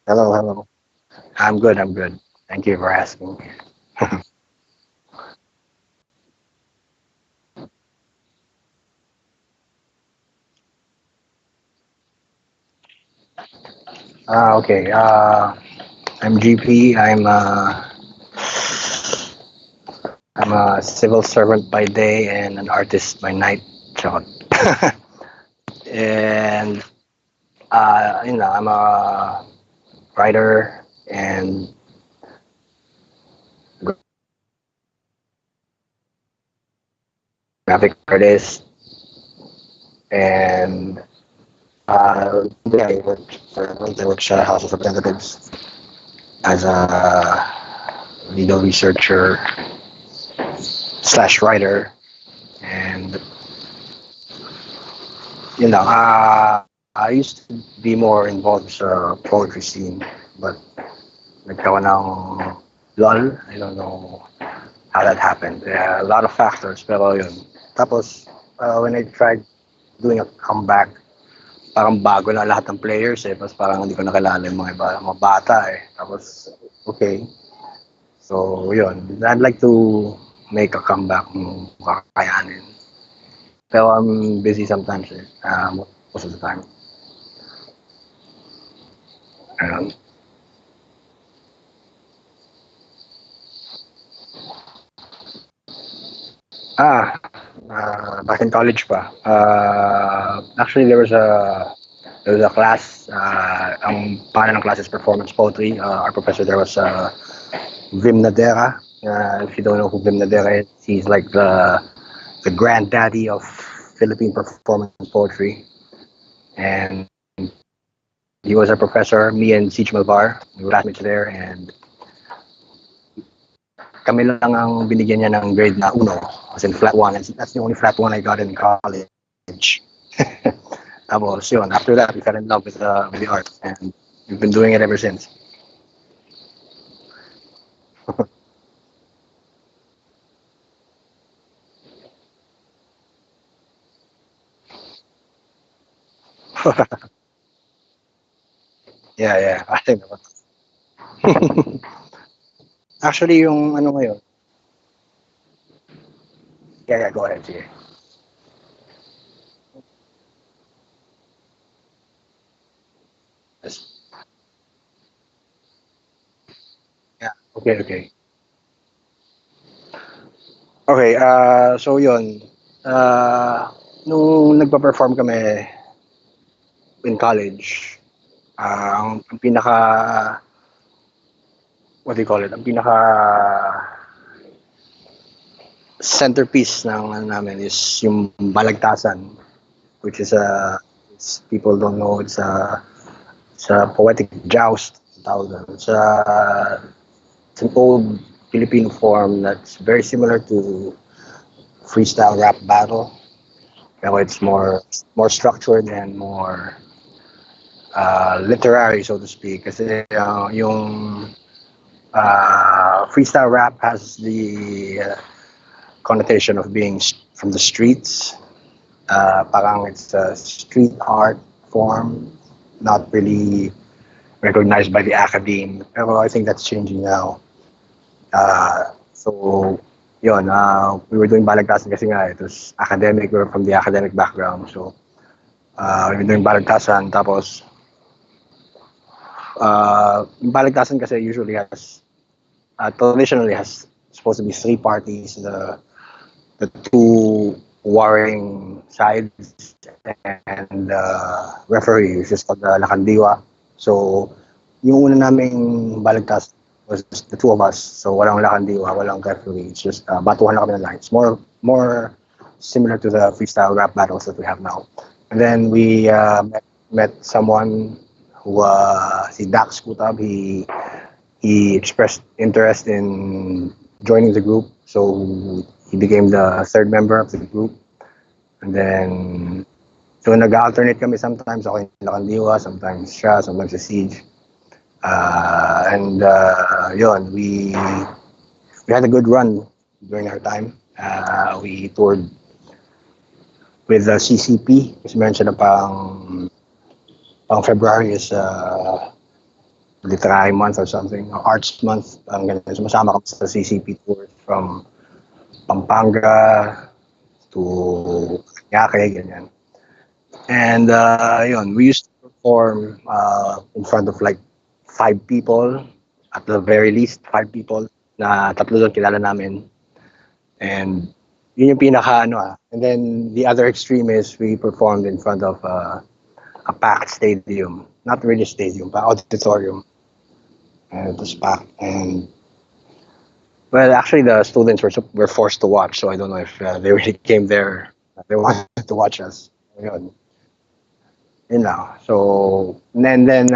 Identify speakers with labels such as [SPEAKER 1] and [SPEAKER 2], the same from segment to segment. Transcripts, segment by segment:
[SPEAKER 1] Hello, hello. I'm good, I'm good. Thank you for asking. Okay. I'm GP. I'm a civil servant by day and an artist by night. Charot. And I'm a writer and graphic artist, and yeah, I work at House of Representatives as a legal researcher slash writer, and I used to be more involved sa poetry scene, but nagkaroon ng lull. I don't know how that happened. A lot of factors, pero yun. Tapos, when I tried doing a comeback, parang bago na lahat ng players eh. Tapos parang hindi ko nakilala yung mga iba, mga bata eh. Tapos, okay. So, yun. I'd like to make a comeback kung kakayanin. Pero I'm busy sometimes eh. Most of the time. Um, ah, Back in college pa. Actually, there was a class. Ang pangalan ng class is performance poetry. Our professor there was Vim Nadera. If you don't know who Vim Nadera is, he's like the granddaddy of Philippine performance poetry. And he was our professor. Me and Siege Malvar, we were classmates there, and kami lang ang binigyan niya ng grade na uno, as in flat one. And that's the only flat one I got in college. Tapos yun, after that, we fell in love with the art, and we've been doing it ever since. Yeah, yeah. I think actually yung ano ngayon. Yeah, yeah, go ahead, sige. Yes. Yeah, okay, okay. Okay, so yun. Uh, Nung nagpa-perform kami in college, ang pinaka, what do you call it? Ang pinaka centerpiece ng ano namin is yung balagtasan, which is people don't know, it's a poetic joust. Tawag doon. It's an old Filipino form that's very similar to freestyle rap battle. Pero it's more structured and more literary, so to speak. Kasi yung freestyle rap has the connotation of being from the streets. Parang it's a street art form, not really recognized by the academe. Pero I think that's changing now. So, yun, we were doing balagtasan kasi nga, it was academic, we were from the academic background. So, we were doing balagtasan, tapos, yung balagtasan kasi usually traditionally has supposed to be three parties, the two warring sides, and the referee, which is called the Lakandiwa. So, yung una naming balagtas was the two of us. So, walang Lakandiwa, walang referee. It's just batuhan lang kami ng lines. More similar to the freestyle rap battles that we have now. And then we met someone who, si Dax Kutab, he expressed interest in joining the group. So, he became the third member of the group. And then, so nag-alternate kami sometimes. Ako yung Lakandiwa, sometimes siya, sometimes si Siege. And yun, we had a good run during our time. We toured with the CCP, kasi meron siya na pang February is literary month or something, or arts month. Ganyan. Sumasama kami sa CCP tours from Pampanga to Yake, ganyan. And yun, we used to perform in front of like 5 people, at the very least 5 people, na tatlo doon kilala namin. And yun yung pinaka And then the other extreme is we performed in front of a packed stadium. Not really stadium, but auditorium. And it was packed. And well, actually the students were forced to watch, so I don't know if they really came there. They wanted to watch us. Yun. Yun lang. So, and then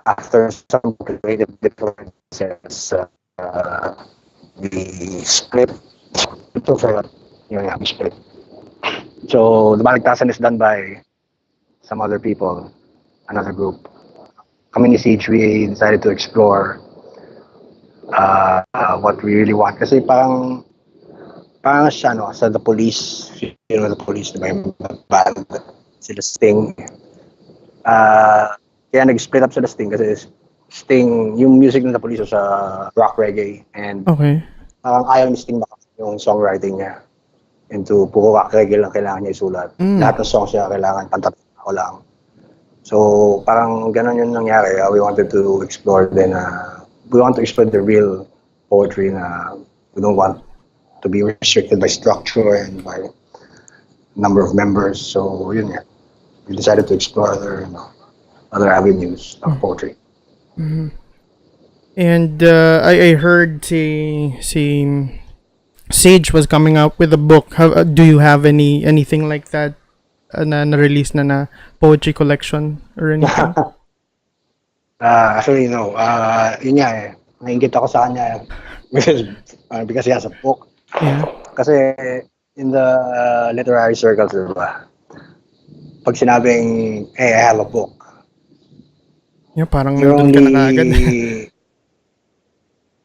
[SPEAKER 1] after some creative differences, we split. Yun nga, we split. So, the Baligtasan is done by some other people, another group. Kami ni Siege, we decided to explore what we really want. Kasi parang siya, sa The Police, the Police, diba, yung band, sila Sting. Kaya nag-split up sila Sting kasi Sting, yung music ng The Police was rock reggae, and parang ayaw ni Sting yung songwriting niya into puro rock reggae lang kailangan niya isulat. Lahat ng songs niya kailangan pantatao lang. So parang ganun yung nangyari. We wanted to explore then we want to explore the real poetry na we don't want to be restricted by structure and by number of members. So yun nga. We decided to explore other avenues of poetry.
[SPEAKER 2] Mm-hmm. And I heard Sage was coming out with a book. Do you have anything like that na release na poetry collection or anything?
[SPEAKER 1] Actually, no. Yun nga eh. Nainggit ako sa kanya because he has a book.
[SPEAKER 2] Yeah.
[SPEAKER 1] Kasi in the literary circles, diba? Pag sinabing, hey, I have a book.
[SPEAKER 2] Yeah, parang nandun ka na kaagad.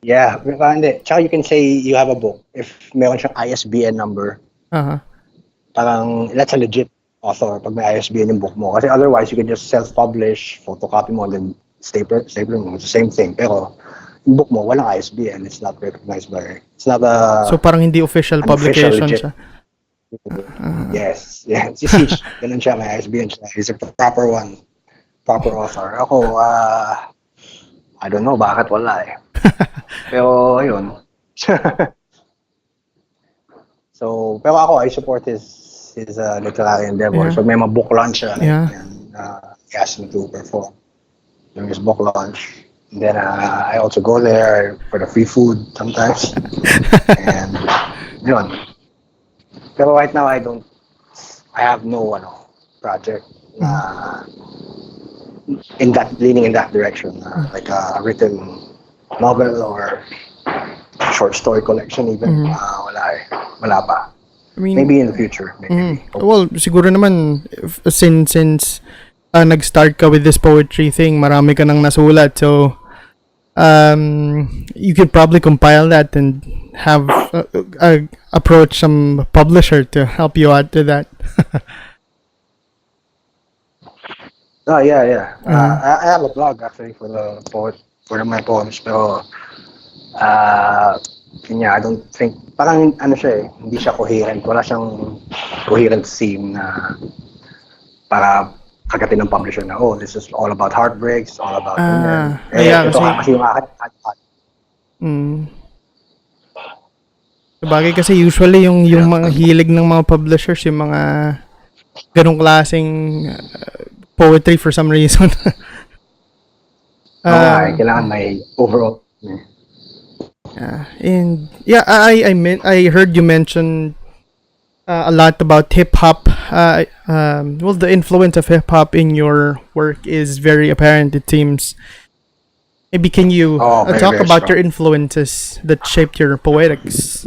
[SPEAKER 1] Yeah, hindi. Tsaka you can say you have a book if meron siyang ISBN number. Parang that's a legit author pag may ISBN yung book mo. Kasi otherwise, you can just self-publish, photocopy mo, and then stapler mo. It's the same thing. Pero yung book mo, walang ISBN. It's not recognized by... It's not a...
[SPEAKER 2] So parang hindi official publication siya.
[SPEAKER 1] Yes. Ganun siya, may ISBN siya. He's a proper one. Proper author. Ako, I don't know bakit wala eh. Pero, ayun. So, pero ako, I support his literary endeavor. So, may mga book launch siya. And he asked me to perform during his book launch. And then, I also go there for the free food sometimes. And, yun. Pero right now, I have no project leaning in that direction, like a written novel or short story collection even. Wala pa.
[SPEAKER 2] I mean,
[SPEAKER 1] maybe in the future. Maybe.
[SPEAKER 2] Well, siguro naman since nag-start ka with this poetry thing, marami ka nang nasulat, so you could probably compile that and have approach some publisher to help you out with that.
[SPEAKER 1] Oh yeah. I have a blog actually for my poems, pero I don't think parang siya hindi siya coherent. Wala siyang coherent theme na para kagatin ng publisher na this is all about heartbreaks, all about kasi yung akin.
[SPEAKER 2] Sabagay kasi usually yung mga hilig ng mga publishers yung mga ganong klaseng poetry for some reason.
[SPEAKER 1] Kailangan may overall.
[SPEAKER 2] And I heard you mention a lot about hip hop. Well, the influence of hip hop in your work is very apparent, it seems. Maybe can you talk about your influences that shaped your poetics?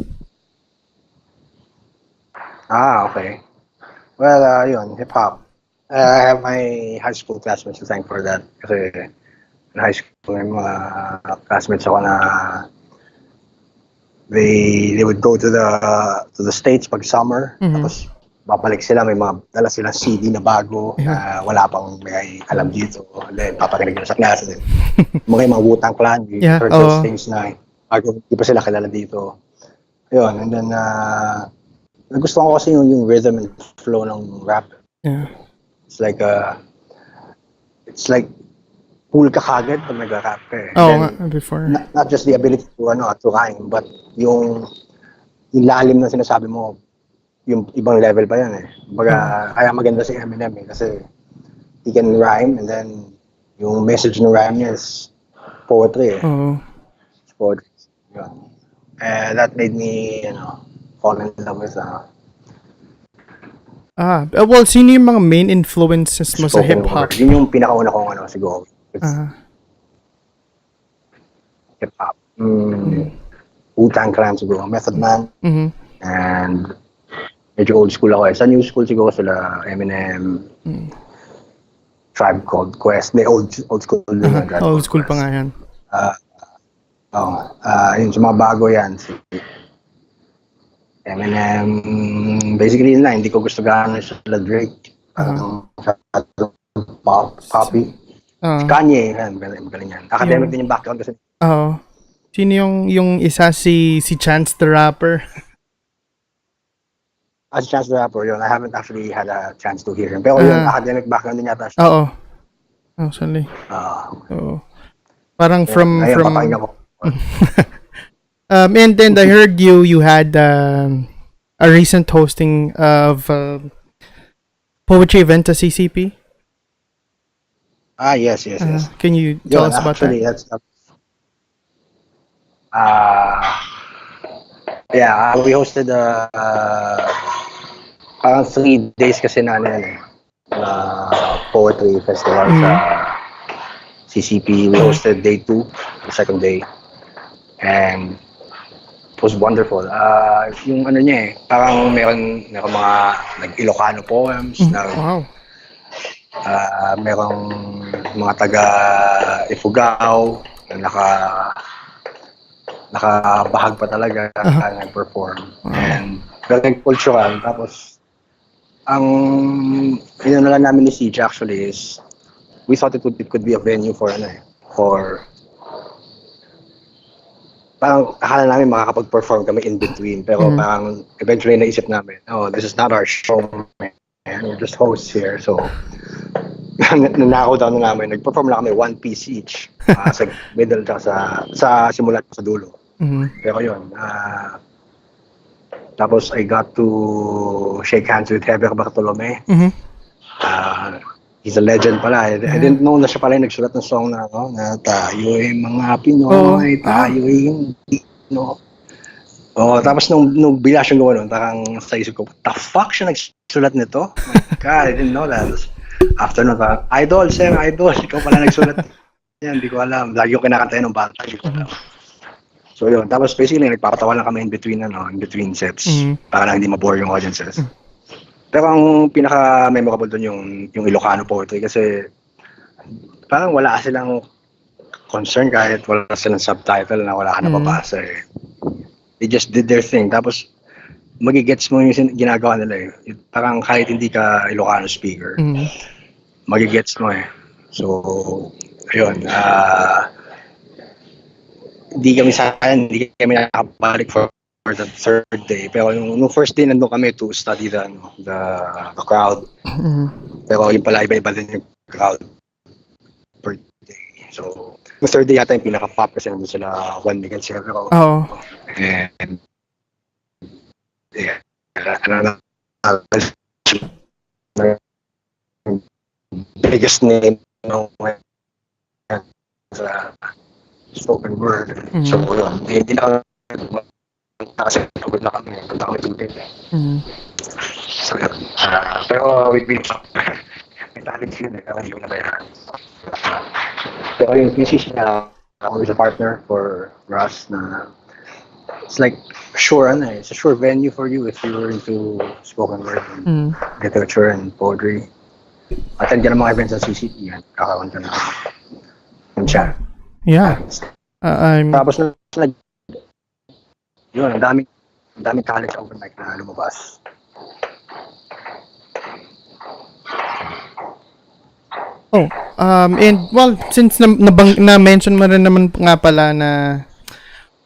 [SPEAKER 1] Okay. Well, yun, hip hop. I have my high school classmates to thank for that. Kasi in high school, may mga classmates ako na they would go to the States pag summer. Tapos babalik sila, may mga dala silang CD na bago na wala pang may alam dito. And then, paparinig nila sa klase. Mga Wu-Tang Clan,
[SPEAKER 2] Yeah,
[SPEAKER 1] heard those things na bago, di pa sila kilala dito. Yun, and then, nagustuhan ko kasi yung rhythm and flow ng rap.
[SPEAKER 2] Yeah.
[SPEAKER 1] It's like, cool ka kagad pag nag-rap ka eh.
[SPEAKER 2] Before.
[SPEAKER 1] Not just the ability to rhyme, but yung lalim na sinasabi mo, yung ibang level pa yan eh. Kaya maganda si Eminem eh, kasi he can rhyme and then yung message ng rhyme niya is poetry eh. It's poetry. Yun. That made me, fall in love with
[SPEAKER 2] well, sino yung mga main influences mo sa hip-hop?
[SPEAKER 1] Yun yung pinakauna kong siguro. Hip-hop. Wu-Tang Clan siguro. Method Man. And medyo old school ako eh. Sa new school siguro sila Eminem, Tribe Called Quest. May old school din.
[SPEAKER 2] Old school pa nga yan.
[SPEAKER 1] Yun, sa mga bago yan. Si Eminem, basically yun lang. Hindi ko gusto gano'n sila Drake. Poppy. Kanye, yan. Magaling yan. Academic din yung background kasi.
[SPEAKER 2] Sino yung isa si Chance the Rapper?
[SPEAKER 1] As Chance the Rapper, yun. I haven't actually had a chance to hear him. Pero yung academic background din yata siya.
[SPEAKER 2] Oo. Actually. Parang from and then I heard you had a recent hosting of poetry event at CCP.
[SPEAKER 1] Yes.
[SPEAKER 2] Can you tell us about that?
[SPEAKER 1] We hosted parang 3 days kasi na poetry festival sa CCP. We hosted day 2, the second day, and it was wonderful. Yung niya parang meron mga nag-Ilocano poems, merong mga taga Ifugao na nakabahag pa talaga nag-perform. And very cultural. Tapos ang lang namin ni CJ actually is we thought it could be a venue for parang akala namin makakapag-perform kami in between, pero parang eventually naisip namin, this is not our show, man. We're just hosts here. So nanakaw down na namin, nag-perform lang kami 1 piece each sa middle sa simula sa dulo. Pero yun, tapos I got to shake hands with Heber Bartolome. He's a legend pala. I didn't know na siya pala yung nagsulat ng song na tayo mga Pinoy, tayo hindi, tapos nung bila siyang gawa nun, parang sa isip ko, what the fuck siya nagsulat nito? Oh my God, I didn't know that. After nun, parang, idol, ikaw pala nagsulat. Yan, hindi ko alam. Lagi yung kinakantay ng bata, hindi ko alam. So yun, tapos basically nagpapatawa lang kami in between sets para lang hindi mabore yung audiences. Pero ang pinaka-memorable doon yung Ilocano poetry kasi parang wala silang concern kahit wala silang subtitle na wala ka nababasa eh. They just did their thing. Tapos magigets mo yung ginagawa nila eh. Parang kahit hindi ka Ilocano speaker, magigets mo eh. So, ayun. Hindi kami nakabalik for the third day. Pero nung first day nandun kami to study the crowd. Pero yung pala iba-iba din yung crowd per day. So, yung third day yata yung pinaka-pop kasi nandun sila Juan Miguel Sierra. And biggest name sa spoken word. So, yun. Hindi na kasi pagod na kami. Punta kami tubig. So, yun. Pero with me, may talent yun eh. Kaya hindi ko nabayaran. Pero yung thesis niya, ako is a partner for Russ na it's like it's a sure venue for you if you're into spoken word and literature and poetry. Attend ka ng mga events sa CCP yan. Kakaroon ka ng chat.
[SPEAKER 2] Yeah.
[SPEAKER 1] Tapos yun, ang daming talent sa open mic na lumabas.
[SPEAKER 2] Oh, and well, since na-mention mo rin naman nga pala na,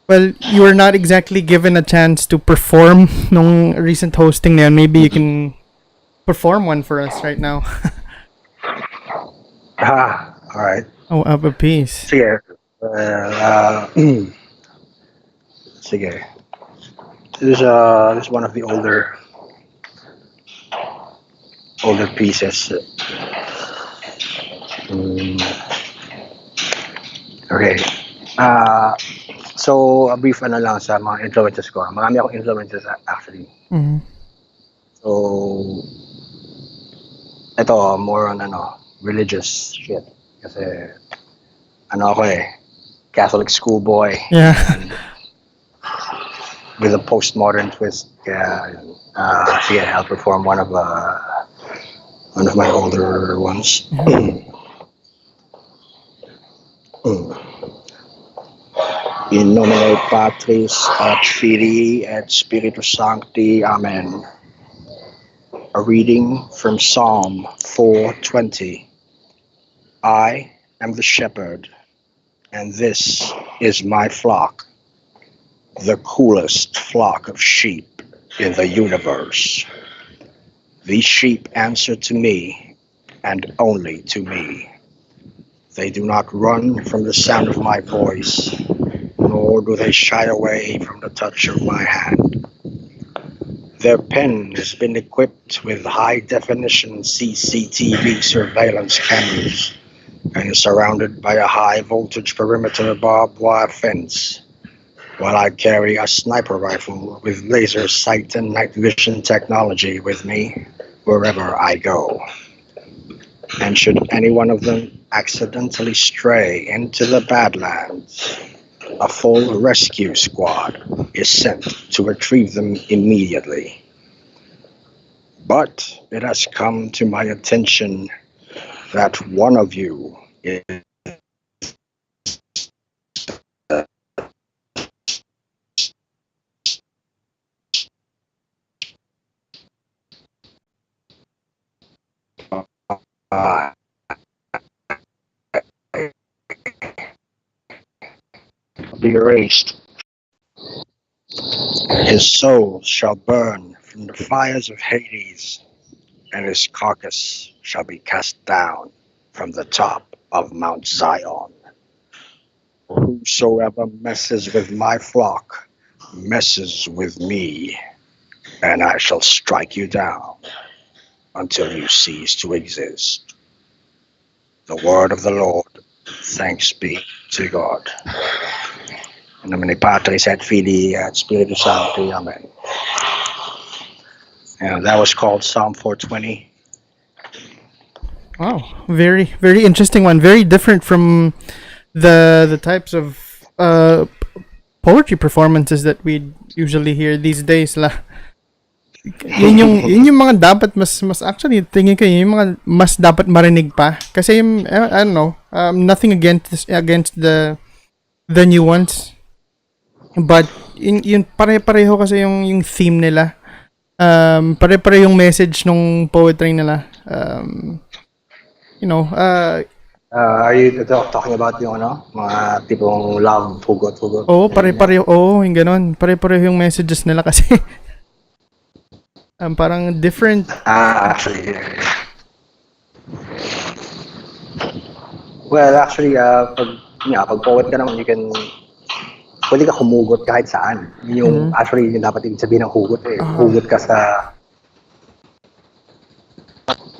[SPEAKER 2] well, you were not exactly given a chance to perform nung recent hosting na yun. Maybe you can perform one for us right now.
[SPEAKER 1] All right.
[SPEAKER 2] Oh, up a piece.
[SPEAKER 1] Sige. Sige. This is one of the older pieces. Mm, okay. Uh, so, a brief ano lang sa mga influences ko. Marami akong influences actually.
[SPEAKER 2] Mm-hmm.
[SPEAKER 1] So, ito, more on religious shit. Kasi, ako Catholic schoolboy.
[SPEAKER 2] Yeah.
[SPEAKER 1] And with a postmodern twist. Yeah, yeah, I'll perform one of my older ones.
[SPEAKER 2] Mm-hmm.
[SPEAKER 1] In nomine Patris et Filii et Spiritus Sancti. Amen. A reading from Psalm 420. I am the shepherd, and this is my flock, the coolest flock of sheep in the universe. These sheep answer to me, and only to me. They do not run from the sound of my voice, nor do they shy away from the touch of my hand. Their pen has been equipped with high-definition CCTV surveillance cameras and is surrounded by a high-voltage perimeter barbed wire fence, while I carry a sniper rifle with laser sight and night vision technology with me wherever I go. And should any one of them accidentally stray into the Badlands, a full rescue squad is sent to retrieve them immediately. But it has come to my attention that one of you is be erased. His soul shall burn from the fires of Hades, and his carcass shall be cast down from the top of Mount Zion. Whosoever messes with my flock messes with me, and I shall strike you down until you cease to exist. The word of the Lord. Thanks be to God. In nomine Patris et Filii et Spiritus Sancti. Amen. And that was called Psalm 420.
[SPEAKER 2] Wow, very very interesting one. Very different from the types of poetry performances that we usually hear these days la. Yun yung mga dapat mas actually tingin ko yun yung mga mas dapat marinig pa kasi yung, I don't know, nothing against the new ones, but yun pare-pareho kasi yung theme nila, pare-pareho yung message nung poetry nila, you know,
[SPEAKER 1] Are you talking about yung mga tipong love, hugot?
[SPEAKER 2] pare-pareho, yung ganon, pare-pareho yung messages nila kasi parang different.
[SPEAKER 1] Actually, well, actually, pag poet ka naman, pwede ka humugot kahit saan. Yung, actually, yung dapat ibig sabihin ng hugot eh. Hugot ka sa,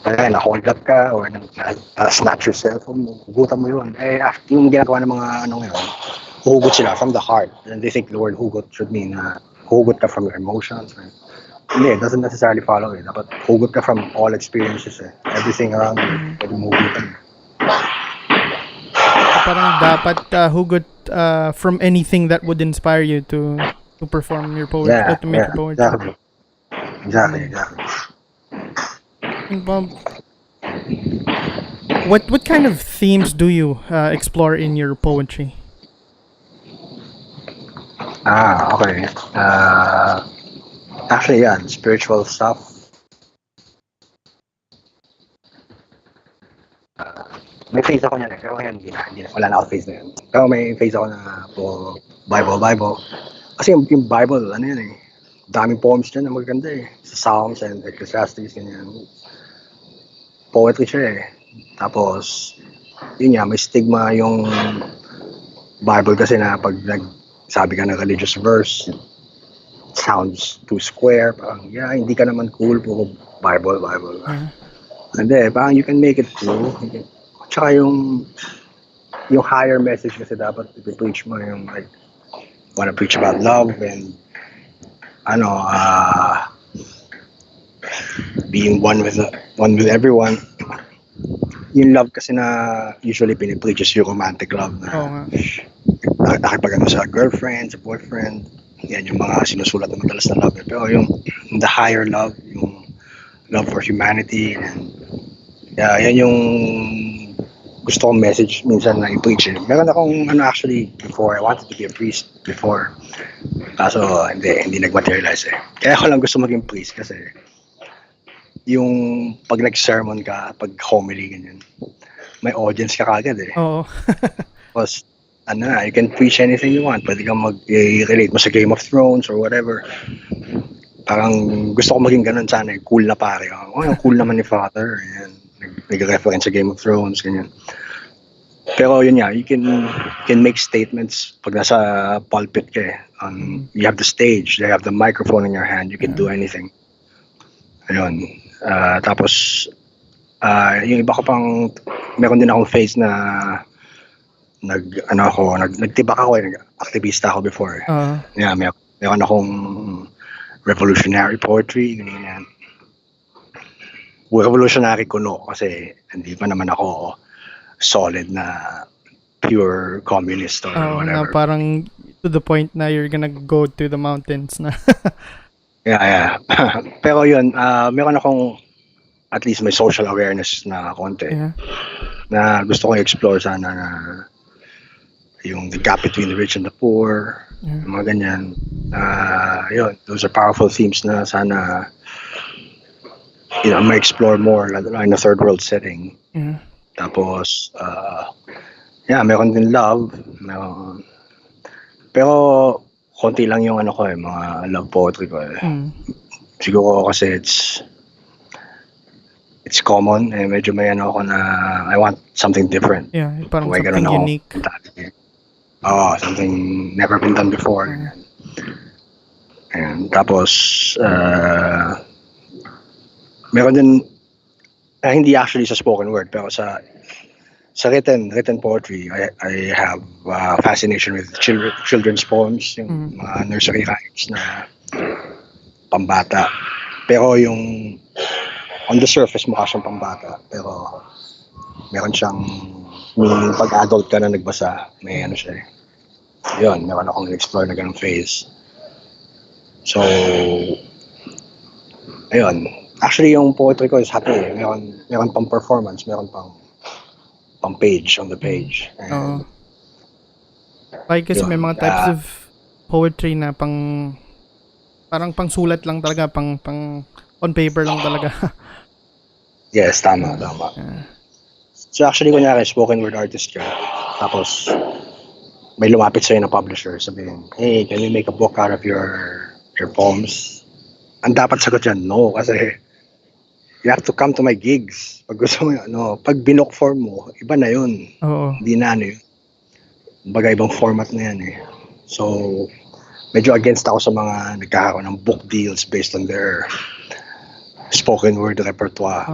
[SPEAKER 1] na-hold up ka, or snatch yourself, hugutan mo yun. Yung ginagawa ng mga, ngayon, hugot sila from the heart. And they think the word hugot should mean, hugot ka from your emotions, right? Hindi, it doesn't necessarily follow it. Dapat hugot ka from all experiences eh. Everything around you, pwede mo hugutan.
[SPEAKER 2] Parang dapat hugot from anything that would inspire you to perform your poetry, to make your poetry.
[SPEAKER 1] Exactly.
[SPEAKER 2] Bob, what kind of themes do you explore in your poetry?
[SPEAKER 1] Okay. Actually, yeah, spiritual stuff. may phase ako niyan eh. Pero ngayon, hindi na. Wala na ako phase na yun. Pero may phase ako na po Bible. Kasi yung Bible, ano yan eh. Daming poems dyan na magaganda eh. Sa Psalms and Ecclesiastes, ganyan. Poetry siya eh. Tapos, yun nga, may stigma yung Bible kasi na pag nagsabi ka ng religious verse, sounds too square. Parang, yeah, hindi ka naman cool, puro Bible. Hindi, parang you can make it cool. Tsaka yung higher message kasi dapat i-preach mo yung like, wanna preach about love and being one with everyone. Yung love kasi na usually pinipreach is yung romantic love na nakipagano sa girlfriend, sa boyfriend. Yan yung mga sinusulat na madalas na love. Pero yung the higher love, yung love for humanity, and yan yung gusto kong message minsan na i-preach eh. Meron akong actually before, I wanted to be a priest before. Kaso hindi nag-materialize eh. Kaya ako lang gusto maging priest kasi yung pag nag-sermon ka, pag homily, ganyan, may audience ka kagad eh.
[SPEAKER 2] Oo.
[SPEAKER 1] Tapos, you can preach anything you want. Pwede kang mag-relate mo sa Game of Thrones or whatever. Parang gusto ko maging ganun sana eh. Cool na pare. Yung cool naman ni Father. Ayan. Nag-reference sa Game of Thrones, ganyan. Pero yun nga, you can make statements pag nasa pulpit ka eh. You have the stage, you have the microphone in your hand, you can do anything. Ayun. Tapos, yung iba ko pang, meron din akong phase na nagtibak ako eh, aktivista ako before. Yeah, meron akong revolutionary poetry, ganyan. Revolutionary kuno kasi hindi pa naman ako solid na pure communist or whatever.
[SPEAKER 2] Na parang to the point na you're gonna go to the mountains na.
[SPEAKER 1] Yeah. Pero yun, meron akong at least may social awareness na konti.
[SPEAKER 2] Yeah.
[SPEAKER 1] Na gusto kong explore sana na yung the gap between the rich and the poor, mga ganyan. Yun, those are powerful themes na sana ma-explore more in a third world setting. Tapos, meron din love. Pero, konti lang yung mga love poetry ko eh. Siguro kasi it's common eh, medyo may ako na I want something different.
[SPEAKER 2] Yeah, parang something unique.
[SPEAKER 1] Something never been done before. And tapos, meron din, hindi actually sa spoken word, pero sa written poetry, I have fascination with children's poems, yung mga nursery rhymes na pambata. Pero yung on the surface mukha siyang pambata, pero meron siyang meaning pag adult ka na nagbasa, may siya eh. Yun, meron akong explore na ganung phase. So, ayun. Actually, yung poetry ko is happy. Meron pang performance, meron pang page on the page.
[SPEAKER 2] Kasi may mga types of poetry na parang pang sulat lang talaga, pang on paper lang talaga.
[SPEAKER 1] Yes, tama. So actually, kunyari, spoken word artist ka, tapos may lumapit sa'yo na publisher, sabihin, hey, can we make a book out of your poems? Ang dapat sagot yan, no, kasi you have to come to my gigs. Pag gusto mo pag binook form mo, iba na yun. Hindi na yun. Baga ibang format na yan eh. So, medyo against ako sa mga nagkakaroon ng book deals based on their spoken word repertoire.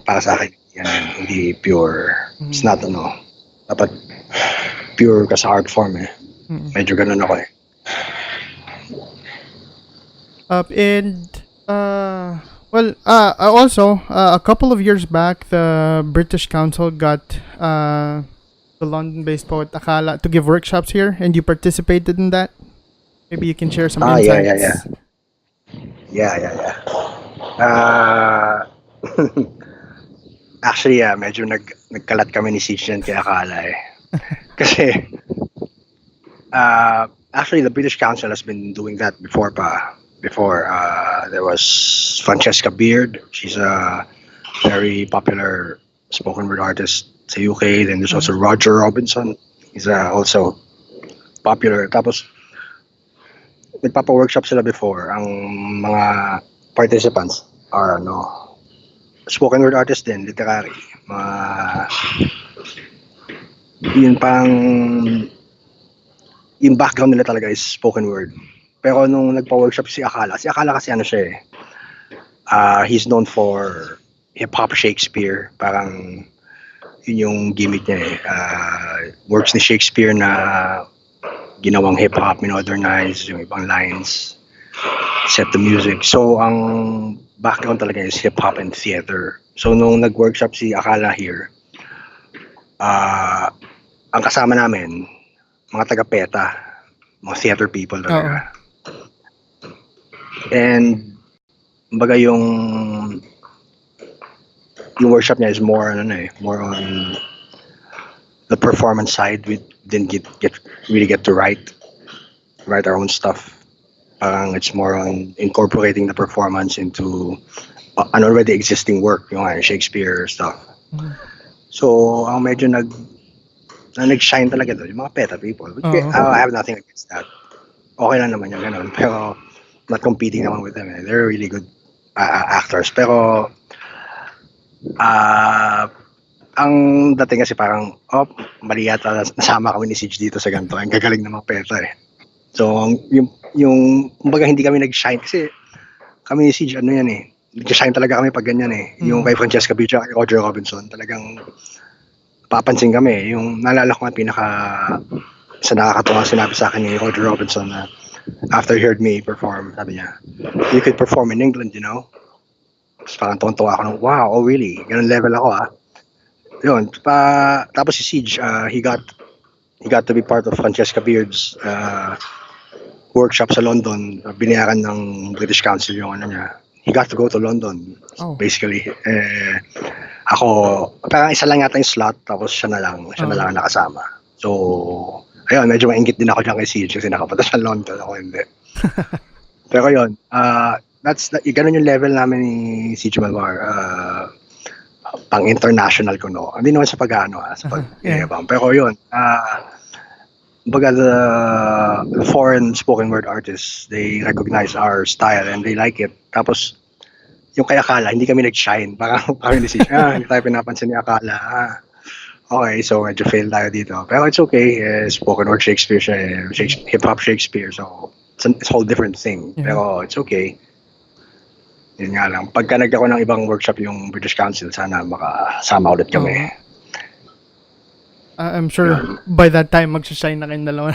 [SPEAKER 1] Para sa akin, yan, hindi pure. It's not, dapat pure ka sa art form eh. Medyo ganun ako eh.
[SPEAKER 2] Also, a couple of years back, the British Council got the London-based poet Akala to give workshops here, and you participated in that. Maybe you can share some insights.
[SPEAKER 1] Yeah. Actually, medyo nagkalat kami ni Sitchin kay Akala eh. Kasi, actually, the British Council has been doing that before pa. There was Francesca Beard. She's a very popular spoken word artist sa UK. Then there's also Roger Robinson. He's also popular. Tapos, nagpapa-workshop sila before. Ang mga participants are spoken word artists din, literary. Yun pang yung background nila talaga is spoken word. Pero nung nagpa-workshop si Akala kasi siya he's known for hip-hop Shakespeare. Parang yun yung gimmick niya works ni Shakespeare na ginawang hip-hop, modernize yung ibang lines, set the music. So, ang background talaga is hip-hop and theater. So, nung nag-workshop si Akala here, ang kasama namin, mga taga-PETA, mga theater people talaga. And, baga yung workshop niya is more on the performance side. We didn't really get to write our own stuff. It's more on incorporating the performance into an already existing work, yung Shakespeare stuff. So, ang medyo nag-shine talaga doon, yung mga PETA people. I have nothing against that. Okay lang naman yung ganun. Pero, not competing naman with them. They're really good actors. Pero, ang dating kasi parang, mali yata nasama kami ni Siege dito sa ganito. Ang gagaling ng mga PETA So, yung kumbaga hindi kami nag-shine kasi kami ni Siege, nag-shine talaga kami pag ganyan Yung kay Francesca Bicha, kay Roger Robinson, talagang papansin kami. Yung naalala ko sa nakakatuwa sinabi sa akin ni Roger Robinson na after he heard me perform, sabi niya, you could perform in England, Tapos parang tuwa ako wow, really? Ganun level ako Yun, tapos si Siege, he got to be part of Francesca Beard's workshop sa London. Binayaran ng British Council yung niya. He got to go to London, basically. Ako, parang isa lang yata yung slot, tapos siya na lang nakasama. So, ayun, medyo maingit din ako dyan kay Siege kasi nakapunta sa London, ako hindi. Pero yun, ganun yung level namin ni Siege Malvar. Pang-international ko, Hindi naman sa sa pag-yabang. Pero yun, baga the foreign spoken word artists, they recognize our style and they like it. Tapos, yung kay Akala, hindi kami nag-shine. Parang hindi Siege, hindi tayo pinapansin ni Akala. Okay, so medyo fail tayo dito. Pero it's okay. Spoken word Shakespeare siya. Hip-hop Shakespeare. So, it's a whole different thing. Yeah. Pero it's okay. Yun nga lang. Pagka nagkaroon ng ibang workshop yung British Council, sana makasama ulit kami.
[SPEAKER 2] I'm sure by that time, magsashine na kayong dalawa.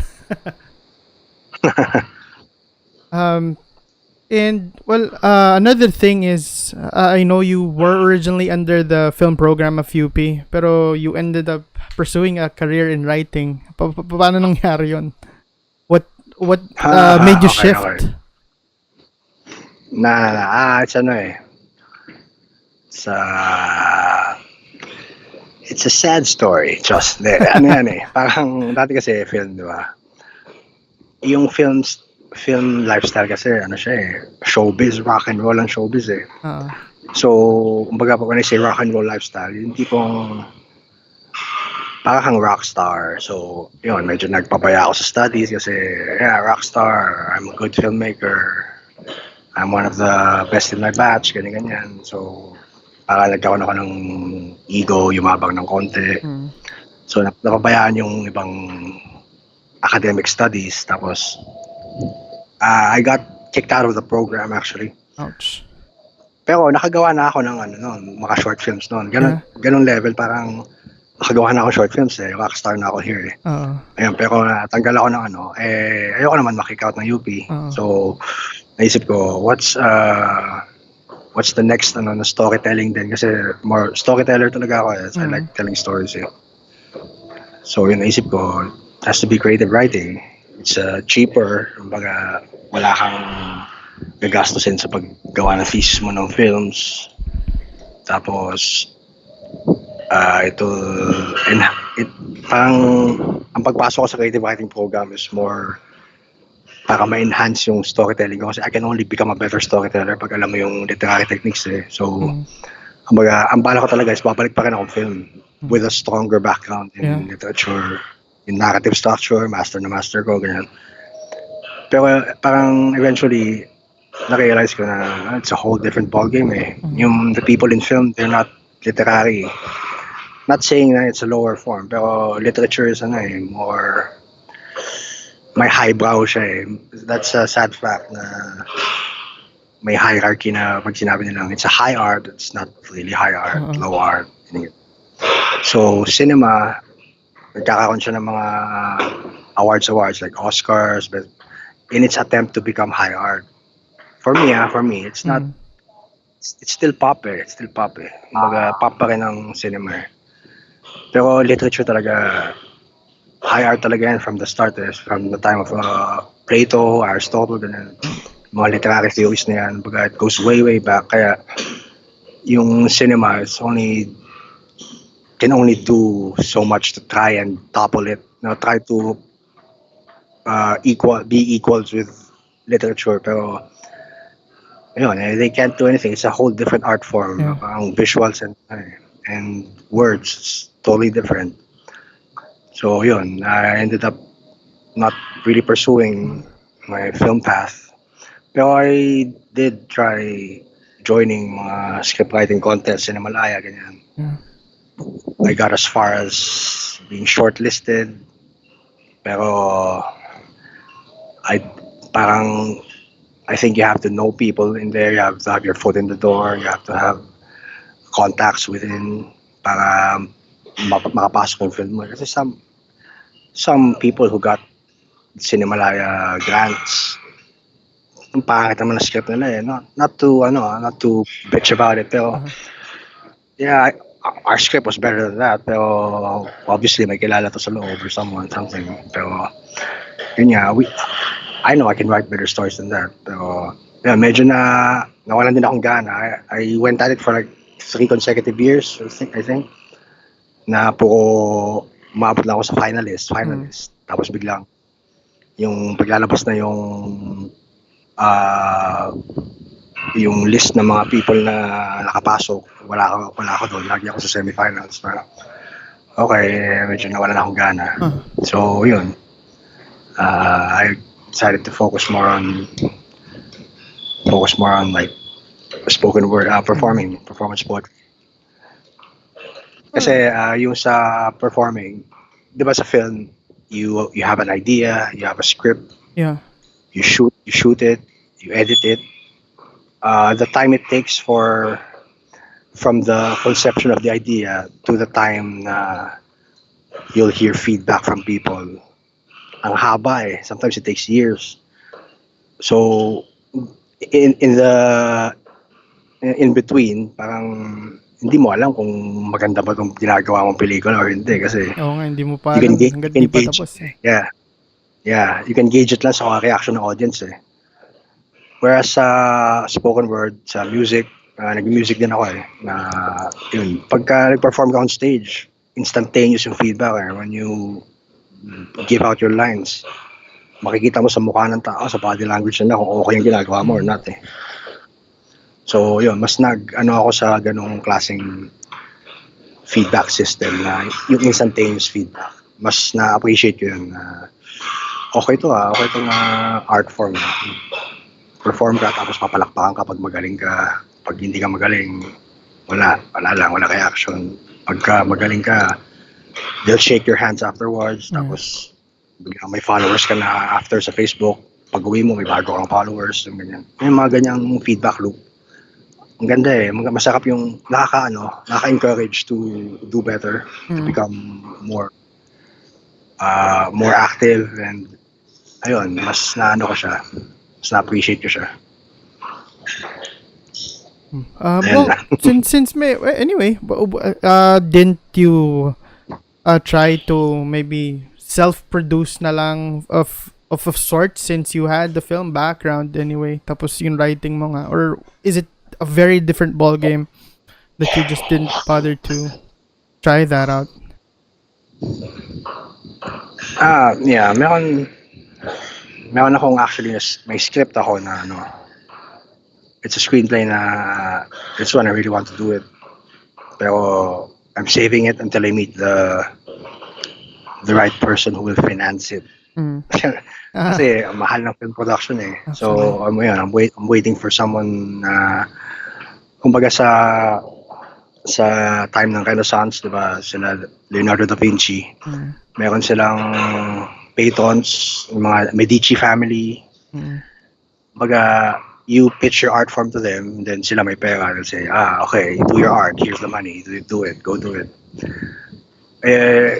[SPEAKER 2] And, well, another thing is, I know you were originally under the film program of UP, pero you ended up pursuing a career in writing. Paano nangyari yun? What made you shift?
[SPEAKER 1] Okay. It's a sad story. Just, parang dati kasi film, di ba? Yung film lifestyle kasi, showbiz, rock and roll ang showbiz So, kumbaga when I say rock and roll lifestyle, yung tipong parang kang rock star. So, yun, medyo nagpapaya ako sa studies kasi, rock star, I'm a good filmmaker, I'm one of the best in my batch, ganyan. So, parang nagkaroon ako ng ego, yumabang ng konti. So, napabayaan yung ibang academic studies. Tapos, I got kicked out of the program actually.
[SPEAKER 2] Ouch.
[SPEAKER 1] Pero nakagawa na ako ng mga short films noon. Ganun level, parang nakagawa na ako short films rockstar na ako here Ayun, pero natanggal ako ng ayoko naman makick out ng UP. So naisip ko, what's the next na storytelling din kasi more storyteller talaga ako I like telling stories So yun, naisip ko, it has to be creative writing. It's cheaper, kumbaga wala kang gagastusin sa paggawa ng thesis mo ng films. Tapos parang ang pagpasok ko sa creative writing program is more para ma-enhance yung storytelling ko kasi I can only become a better storyteller pag alam mo yung literary techniques So kumbaga ang bala ko talaga is babalik pa rin akong film. with a stronger background
[SPEAKER 2] Yeah.
[SPEAKER 1] in literature, in narrative structure, master na master ko, ganyan. Pero parang eventually, na-realize ko na it's a whole different ballgame eh. Yung the people in film, they're not literary. Not saying na it's a lower form, pero literature is ano eh, more, may highbrow siya eh. That's a sad fact na may hierarchy na pag sinabi nilang it's a high art, it's not really high art, low art. So, cinema, nagkakaroon siya ng mga awards like Oscars, but in its attempt to become high art. For me, it's not, it's still pop eh. It's still pop eh. Kumbaga, pop pa rin ang cinema eh. Pero literature talaga, high art talaga yan from the start eh. From the time of Plato, Aristotle, ganun. Mga literary theories na yan. Kumbaga, it goes way, way back. Kaya, yung cinema is can only do so much to try and topple it. Try to be equals with literature. Pero, yun, they can't do anything. It's a whole different art form.
[SPEAKER 2] Yeah.
[SPEAKER 1] Ang visuals and words, it's totally different. So yun, I ended up not really pursuing my film path. Pero I did try joining mga script writing contests in Malaya, ganyan. I got as far as being shortlisted. Pero I think you have to know people in there. You have to have your foot in the door. You have to have contacts within para makapasok yung film mo. Kasi some people who got Cinemalaya grants, ang pangit naman na script nila eh. Not to bitch about it. Pero, yeah, our script was better than that. Pero, obviously, may kilala to sa loob or something. Pero, yun nga, I know I can write better stories than that. Pero, yeah, medyo nawalan din akong gana. I went at it for like 3 consecutive years, I think. Na puro umabot lang ako sa finalist. Tapos biglang, yung paglalabas na yung list ng mga people na nakapasok, wala ako doon. Lagi ako sa semifinals. Okay, medyo nawalan akong gana. So, yun. I decided to focus more on like spoken word, performance poetry. Kasi yung sa performing, di ba sa film, you have an idea, you have a script,
[SPEAKER 2] Yeah.
[SPEAKER 1] you shoot it, you edit it. The time it takes from the conception of the idea to the time na you'll hear feedback from people, ang haba eh. Sometimes it takes years. So in between, parang hindi mo alam kung maganda ba itong ginagawa mong pelikula or hindi kasi
[SPEAKER 2] Oo nga, hindi mo pa alam hanggang di pa tapos eh.
[SPEAKER 1] Yeah, you can gauge it lang sa reaction ng audience eh. Whereas sa spoken word, sa music, nag-music din ako eh, na yun, pagka nag-perform ka on stage, instantaneous yung feedback eh, when you give out your lines. Makikita mo sa mukha ng tao, sa body language nila kung okay yung ginagawa mo or not eh. So yun, mas ako sa ganung klaseng feedback system na yung instantaneous feedback. Mas na-appreciate ko yun na okay itong art form. Perform ka tapos papalakpakan ka pag magaling ka. Pag hindi ka magaling, wala reaction. Pagka magaling ka, they'll shake your hands afterwards. Tapos may followers ka na after sa Facebook. Pag uwi mo, may bago kang followers. Yung ganyan. Yung mga ganyang feedback loop. Ang ganda eh. Masarap yung nakaka-encourage to do better, to become more active and ayun, mas ko siya. Mas na-appreciate ko siya.
[SPEAKER 2] Well, since anyway, didn't you try to maybe self-produce na lang of sorts since you had the film background anyway, tapos yung writing mo nga, or is it a very different ball game that you just didn't bother to try that out?
[SPEAKER 1] Yeah, meron akong actually may script ako na it's a screenplay na this one I really want to do it, pero I'm saving it until I meet the right person who will finance it.
[SPEAKER 2] Mm.
[SPEAKER 1] Kasi mahal ng film production eh.
[SPEAKER 2] Actually.
[SPEAKER 1] So I'm waiting for someone na kumbaga sa time ng Renaissance, 'di ba? Sila Leonardo da Vinci.
[SPEAKER 2] Mm.
[SPEAKER 1] Meron silang patrons, yung mga Medici family.
[SPEAKER 2] Mm.
[SPEAKER 1] Kumbaga you pitch your art form to them, and then sila may pera and say, okay, do your art, here's the money, do it, go do it. Eh,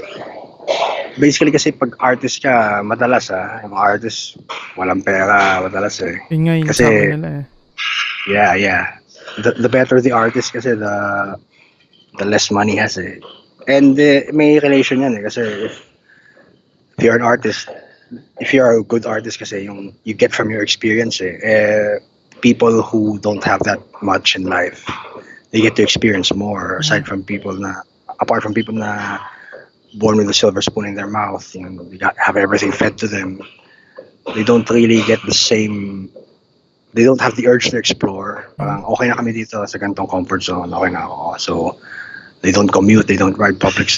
[SPEAKER 1] basically kasi pag artist ka, madalas yung mga artist, walang pera, madalas eh.
[SPEAKER 2] Yun nga yung
[SPEAKER 1] Kasi,
[SPEAKER 2] sabi nila eh.
[SPEAKER 1] yeah. The better the artist kasi the less money has eh. And may relation yan eh. Kasi if you're an artist, if you're a good artist kasi yung you get from your experience people who don't have that much in life, they get to experience more apart from people na born with a silver spoon in their mouth, they have everything fed to them. They don't really get they don't have the urge to explore. Parang okay na kami dito sa ganitong comfort zone, okay na ako. So they don't commute, they don't ride public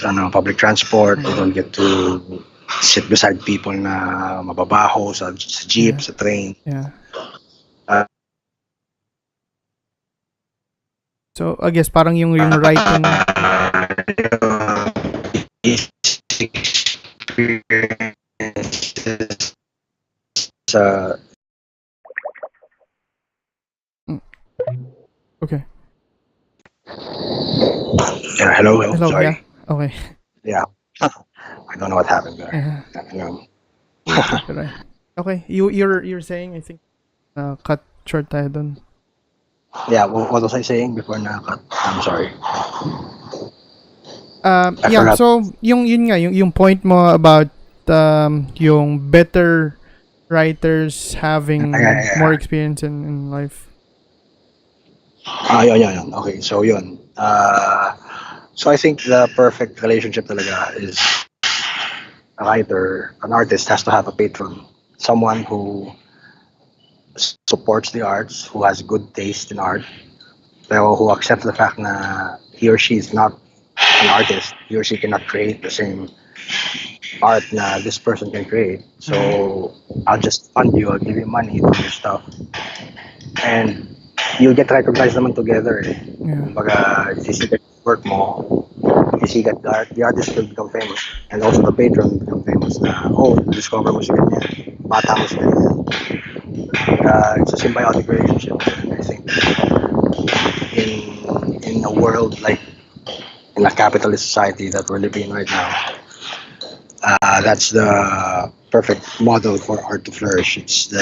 [SPEAKER 1] transport, they don't get to sit beside people na mababaho sa jeep, sa train.
[SPEAKER 2] Yeah. So I guess parang yung writing
[SPEAKER 1] sa
[SPEAKER 2] okay.
[SPEAKER 1] Yeah, hello, sorry.
[SPEAKER 2] Yeah. Okay.
[SPEAKER 1] Yeah. I don't know what happened there.
[SPEAKER 2] Okay, you're saying, I think cut short tayo dun.
[SPEAKER 1] Yeah, what was I saying before na cut? I'm sorry.
[SPEAKER 2] Yeah,
[SPEAKER 1] forgot.
[SPEAKER 2] so yun nga yung point mo about yung better writers having more experience in life.
[SPEAKER 1] Yun. Okay, so yun. So I think the perfect relationship talaga is a writer, an artist has to have a patron, someone who supports the arts, who has good taste in art, pero who accepts the fact na he or she is not an artist, he or she cannot create the same art na this person can create. So I'll just fund you, I'll give you money for your stuff, and you'll get recognized naman together eh. Kumbaga, sisikat work mo, sisikat the artist will become famous, and also the patron will become famous na, discover mo si ganyan, bata mo si ganyan. It's a symbiotic relationship, and I think in a world like in a capitalist society that we're living in right now, that's the perfect model for art to flourish. It's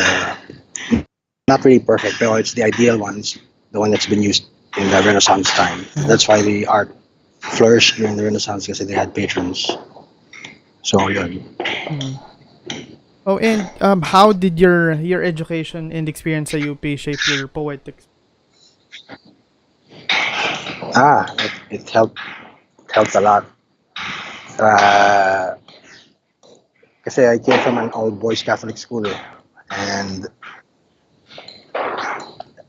[SPEAKER 1] not really perfect, but it's the ideal one. It's the one that's been used in the Renaissance time. That's why the art flourished during the Renaissance, because they had patrons. So yun.
[SPEAKER 2] Oh, and how did your education and experience sa UP shape your poetics?
[SPEAKER 1] It helped a lot. Kasi I came from an all boys Catholic school and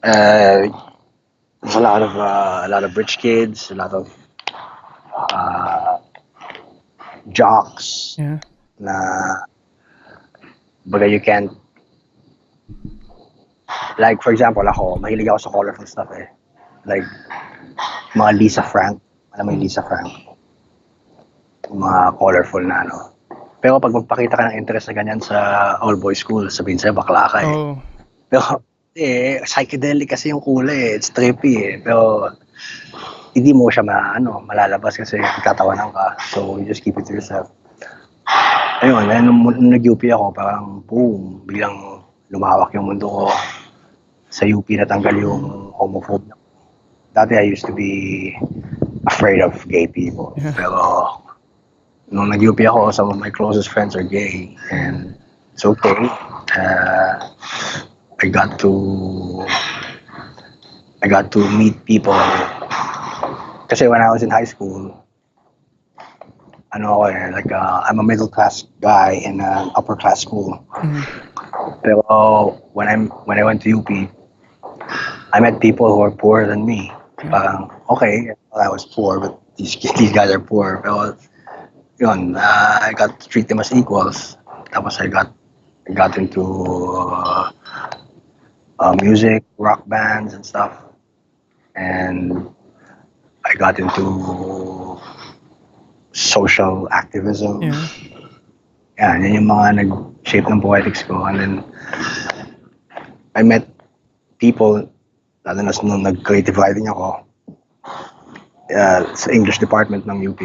[SPEAKER 1] there's a lot of rich kids, a lot of jocks.
[SPEAKER 2] Yeah.
[SPEAKER 1] But you can't, like for example, ako mahilig ako sa colorful stuff eh. Like mga Lisa Frank, alam mo yung Lisa Frank, mga colorful na ano. Pero pag magpakita ka ng interest na ganyan sa all boys school, sabihin sa'yo bakla ka eh. Pero psychedelic kasi yung kulay eh. It's trippy eh. Pero hindi mo siya malalabas kasi tatawanan ka. So you just keep it to yourself. Ayun, nung nag-UP ako, parang boom, biglang lumawak yung mundo ko. Sa UP natanggal yung homophobia. Dati I used to be afraid of gay people. Pero nung nag-UP ako, some of my closest friends are gay. And it's okay. I got to meet people. Kasi when I was in high school, I'm a middle class guy in an upper class school. Pero when I went to UP, I met people who are poorer than me. Okay, I was poor, but these guys are poor. Pero yun, I got to treat them as equals. Tapos I got into music, rock bands and stuff. And I got into social activism.
[SPEAKER 2] Yeah.
[SPEAKER 1] Yan, yan yung mga nag-shape ng poetics ko. And then I met people, lalo na nung nag-creative writing ako, sa English department ng UP.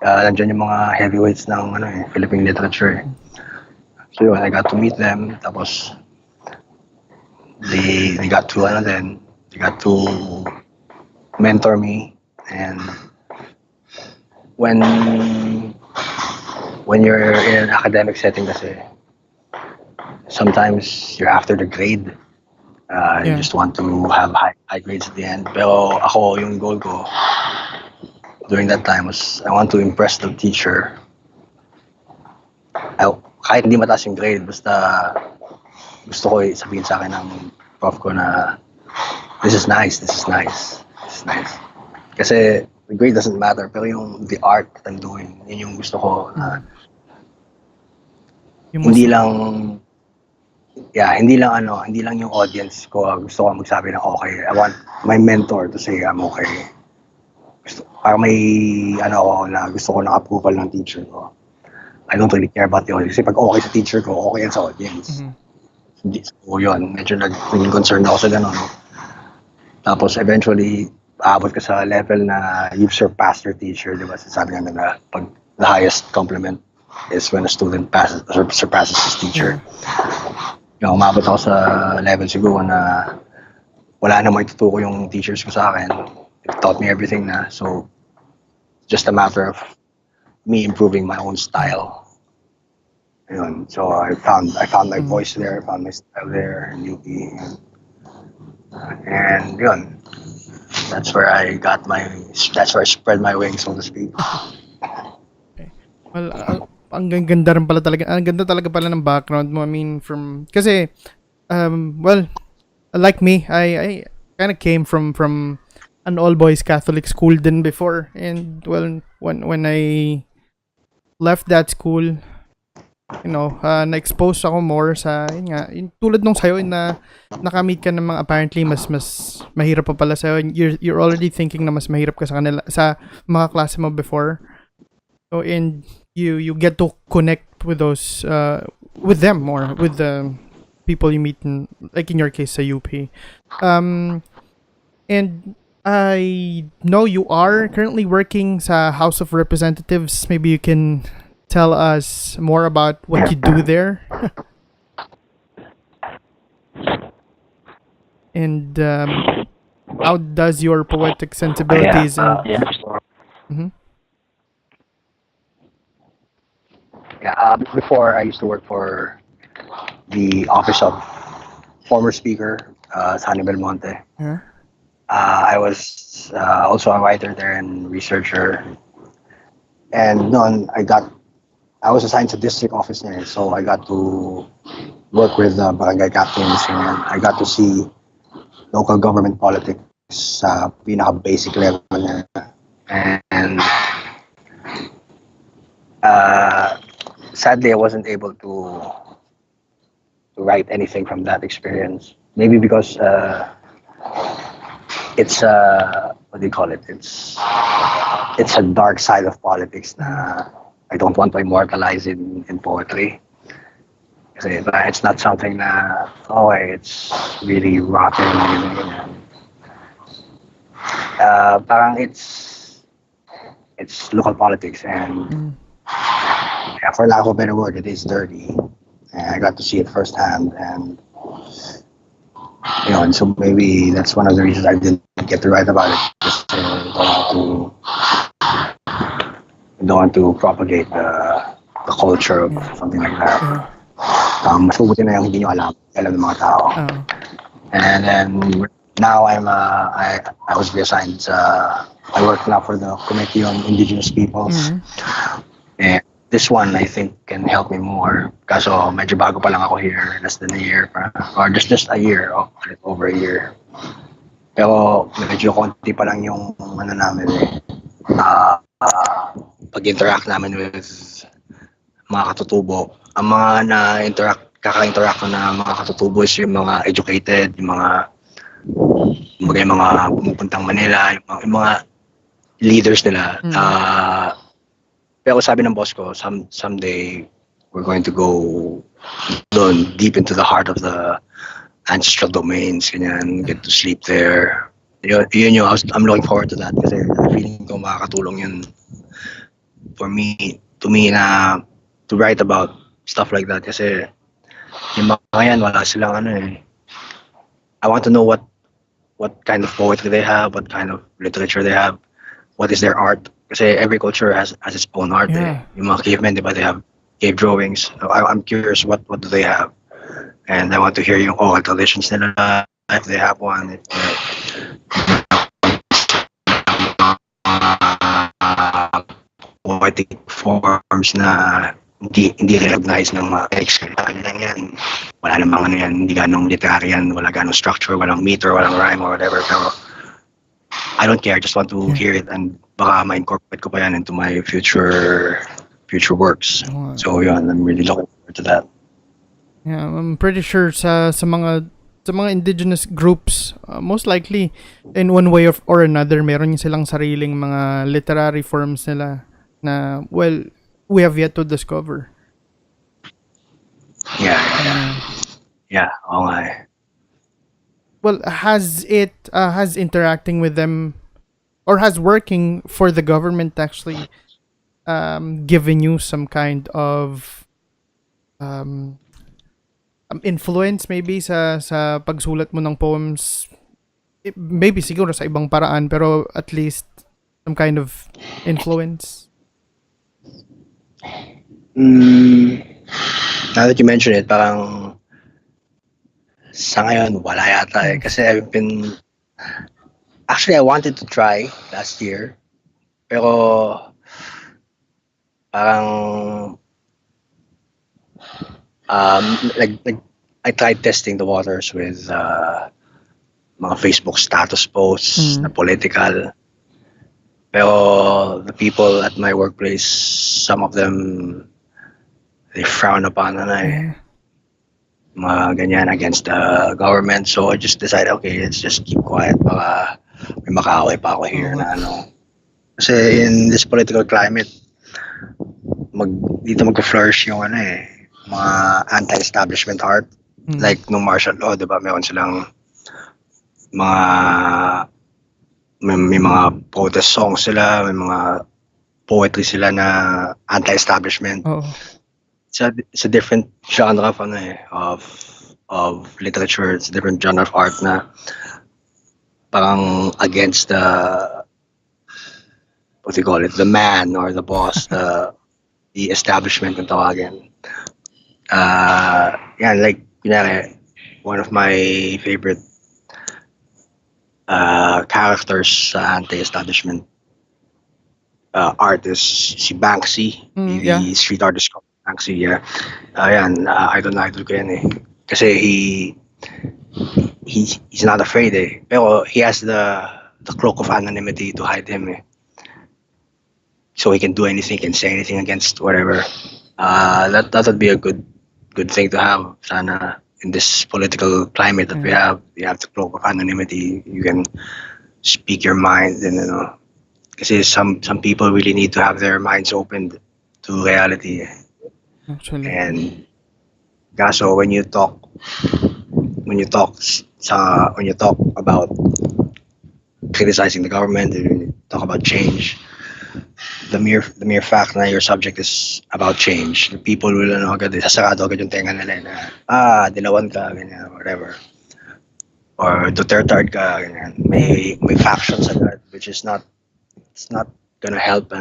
[SPEAKER 1] Nandiyan yung mga heavyweights ng Philippine literature. So yun, I got to meet them. Tapos they got to they got to mentor me. And when you're in an academic setting kasi, sometimes you're after the grade. You
[SPEAKER 2] Yeah.
[SPEAKER 1] just want to have high grades at the end. Pero ako, yung goal ko during that time was I want to impress the teacher. Kahit hindi mataas yung grade, basta gusto ko sabihin sa akin ng prof ko na this is nice. Kasi the grade doesn't matter, pero yung the art that I'm doing, yun yung gusto ko na hindi lang yung audience ko gusto ko magsabi ng okay. I want my mentor to say I'm okay. Para may na gusto ko ng approval ng teacher ko. I don't really care about the audience. Kasi pag okay sa teacher ko, okay yan sa audience. Hindi so yun. Medyo naging concerned ako sa ganun. Tapos eventually, aabot ka sa level na you've surpassed your teacher, di ba? Sabi nga na pag the highest compliment is when a student surpasses his teacher. Umabot ako sa level siguro na wala na maituturo yung teachers ko sa akin. It taught me everything na. So, just a matter of me improving my own style. Yun. So, I found my voice there, I found my style there in UP. And yun. That's where I spread my wings, so to speak.
[SPEAKER 2] Okay. Well, ang ganda rin pala talaga. Ang ganda talaga pala ng background mo. I mean, kasi, well, like me, I kind of came from an all-boys Catholic school din before. And, well, when I left that school, na-expose ako more sa, yun nga, tulad nung sa'yo na nakamit ka ng mga apparently mas mahirap pa pala sa'yo. You're already thinking na mas mahirap ka sa kanila, sa mga klase mo before. So, and you get to connect with those, with them more, with the people you meet, like in your case, sa UP. And I know you are currently working sa House of Representatives. Maybe you can tell us more about what you do there. And how does your poetic sensibilities
[SPEAKER 1] Before I used to work for the office of former speaker Sani Belmonte. I was also a writer there and researcher. And noon I was assigned to district office there, so I got to work with barangay captains, and I got to see local government politics sa pinaka-basic level niya. And sadly, I wasn't able to write anything from that experience. Maybe because it's what do you call it? It's a dark side of politics na I don't want to immortalize in poetry. Kasi it's not something na it's really rotten. Parang it's local politics, and for lack of a better word, it is dirty. And I got to see it firsthand, and and so maybe that's one of the reasons I didn't get to write about it. Just don't want to propagate the culture of something like that. Mas mabuti na yung hindi nyo alam ng mga tao. And then now I was reassigned. I work now for the Committee on Indigenous Peoples. And this one I think can help me more. Kaso medyo bago pa lang ako here, less than a year, or just a year, over a year. Pero medyo konti pa lang yung namin pag-interact namin with mga katutubo. Ang mga kaka-interact ko na mga katutubo is yung mga educated, yung mga pumupuntang Manila, yung mga leaders nila. Pero sabi ng boss ko, someday we're going to go doon deep into the heart of the ancestral domains, ganyan, get to sleep there. Yun yung, I'm looking forward to that kasi feeling ko makakatulong yun for me, to me na to write about stuff like that kasi yung mga yan, wala silang ano eh. I want to know what kind of poetry they have, what kind of literature they have, what is their art. Kasi every culture has its own art.
[SPEAKER 2] Yeah.
[SPEAKER 1] Eh. Yung mga cavemen, di ba, they have cave drawings. So I'm curious what do they have. And I want to hear yung oral traditions nila, if they have one. If poetic forms na hindi recognize ng mga ex-kailangan lang yan. Wala namang ano yan, hindi ganong literary yan, wala ganong structure, walang meter, walang rhyme or whatever. Pero I don't care, I just want to hear it and baka ma-incorporate ko pa yan into my future works. So yun, I'm really looking forward to that.
[SPEAKER 2] Yeah, I'm pretty sure sa mga indigenous groups, most likely in one way or another, meron silang sariling mga literary forms nila na, well, we have yet to discover.
[SPEAKER 1] Yeah. Oo nga eh.
[SPEAKER 2] Well, has interacting with them or has working for the government actually given you some kind of influence maybe sa pagsulat mo ng poems? Maybe siguro sa ibang paraan, pero at least some kind of influence?
[SPEAKER 1] Now that you mention it, parang sa ngayon, wala yata eh. Kasi actually, I wanted to try last year. Pero parang like I tried testing the waters with mga Facebook status posts na political. Pero the people at my workplace, some of them, they frown upon mga ganyan against the government. So I just decided, okay, let's just keep quiet. Baka may makaaway pa ako here na ano. Kasi in this political climate, dito mag-flourish yung mga anti-establishment art. Like nung martial law, di ba, meron silang may mga protest songs sila, may mga poetry sila na anti-establishment. It's a different genre of literature. It's a different genre of art na parang against the what do you call it, the man or the boss, the establishment ng tawagin. Like kunyari, one of my favorite characters sa anti-establishment artist, si Banksy, the street artist Banksy, yeah. Idol ko yan eh. Kasi he's not afraid eh. Pero he has the cloak of anonymity to hide him eh. So he can do anything, can say anything against whatever. That would be a good thing to have. Sana in this political climate that we have, you have the cloak of anonymity. You can speak your mind, and kasi some people really need to have their minds opened to reality.
[SPEAKER 2] Actually.
[SPEAKER 1] And so when you talk about criticizing the government, when you talk about change, the mere fact na your subject is about change, the people will agad sasarado agad yung tenga nila na dilawan ka, ganyan, whatever, or Duterte ka, ganyan. May factions agad, which is not, it's not gonna help.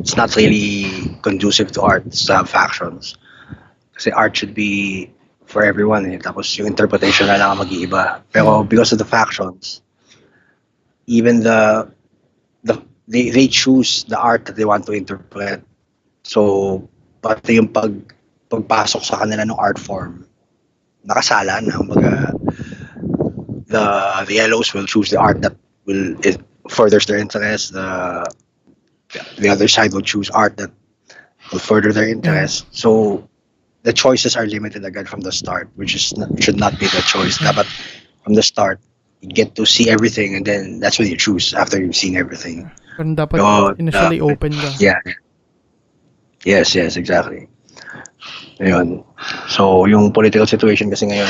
[SPEAKER 1] It's not really conducive to art to have factions. Kasi art should be for everyone tapos yung interpretation na lang mag-iiba. Pero because of the factions, even they choose the art that they want to interpret. So pati yung pagpasok sa kanila ng art form, nakasala na. The yellows will choose the art that will furthers their interest. The other side will choose art that will further their
[SPEAKER 2] Yeah.
[SPEAKER 1] interest. So the choices are limited again from the start, which is should not be the choice.
[SPEAKER 2] Yeah.
[SPEAKER 1] But from the start, you get to see everything, and then that's what you choose after you've seen everything.
[SPEAKER 2] Parang dapat
[SPEAKER 1] So
[SPEAKER 2] initially open ka.
[SPEAKER 1] yeah, yes, exactly. Ayun. So yung political situation kasi ngayon,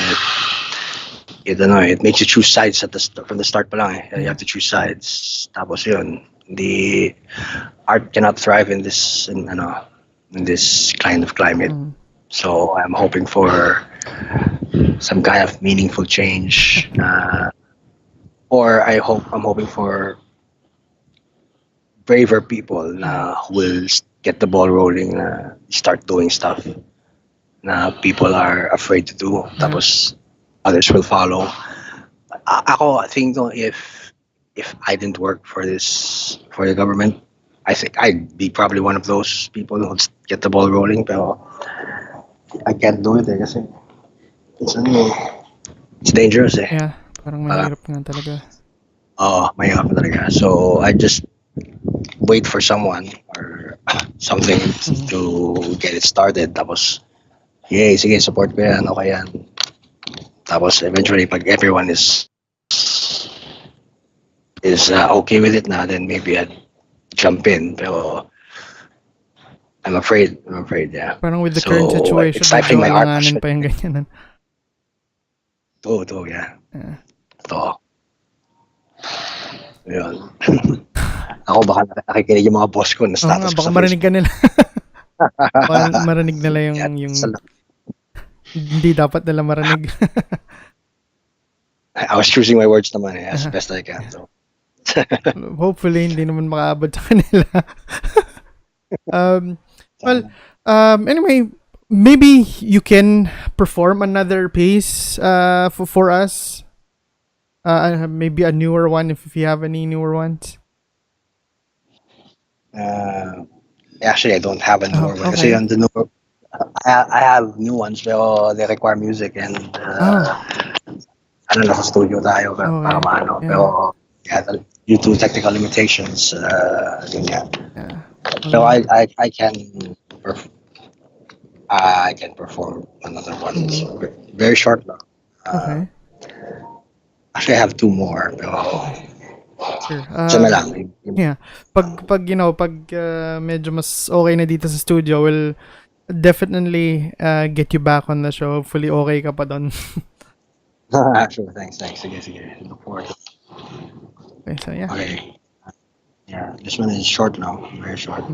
[SPEAKER 1] it makes you choose sides from the start pa lang eh. You
[SPEAKER 2] Yeah.
[SPEAKER 1] have to choose sides. Tapos yun, the art cannot thrive in this kind of climate.
[SPEAKER 2] Mm.
[SPEAKER 1] So I'm hoping for some kind of meaningful change, or I'm hoping for braver people who will get the ball rolling, start doing stuff na people are afraid to do.
[SPEAKER 2] Yeah.
[SPEAKER 1] Tapos others will follow. I think if I didn't work for the government, I think I'd be probably one of those people who would get the ball rolling. Pero I can't do it kasi it's dangerous eh.
[SPEAKER 2] Yeah. Parang mahirap nga talaga.
[SPEAKER 1] Mahirap na talaga. So I just wait for someone or something to get it started. Tapos, sige, support ko yan, okay yan. Tapos eventually, pag everyone is okay with it na, then maybe I'd jump in. Pero I'm afraid, yeah.
[SPEAKER 2] Parang with the current situation,
[SPEAKER 1] it's stifling my heart.
[SPEAKER 2] alanganin pa yung ganyan.
[SPEAKER 1] Oo, yeah.
[SPEAKER 2] Yeah.
[SPEAKER 1] Ito. Yun. Ako baka nakikinig yung mga boss ko na
[SPEAKER 2] Oo nga,
[SPEAKER 1] status ko
[SPEAKER 2] baka
[SPEAKER 1] sa
[SPEAKER 2] marinig ka nila. Baka marinig nila yung hindi dapat nila marinig.
[SPEAKER 1] I was choosing my words naman as best I can. So.
[SPEAKER 2] Hopefully, hindi naman makaabot sa kanila. Anyway, maybe you can perform another piece for us. Maybe a newer one if you have any newer ones.
[SPEAKER 1] Actually, I don't have a newer one.
[SPEAKER 2] Okay.
[SPEAKER 1] Kasi on the newer, I have new ones pero they require music and ano nasa studio tayo para maano.
[SPEAKER 2] Yeah.
[SPEAKER 1] Pero yeah, due to technical limitations, yun nga.
[SPEAKER 2] Yeah.
[SPEAKER 1] So I can perform another one. So very short now.
[SPEAKER 2] Okay.
[SPEAKER 1] Actually, I have two more. Pero
[SPEAKER 2] Sure.
[SPEAKER 1] isa na lang.
[SPEAKER 2] Yeah. Pag medyo mas okay na dito sa studio, we'll definitely get you back on the show. Hopefully okay ka pa doon.
[SPEAKER 1] Sure, thanks. Sige. Look forward to it.
[SPEAKER 2] Okay, so yeah.
[SPEAKER 1] Okay. Yeah, this one is short now. Very short.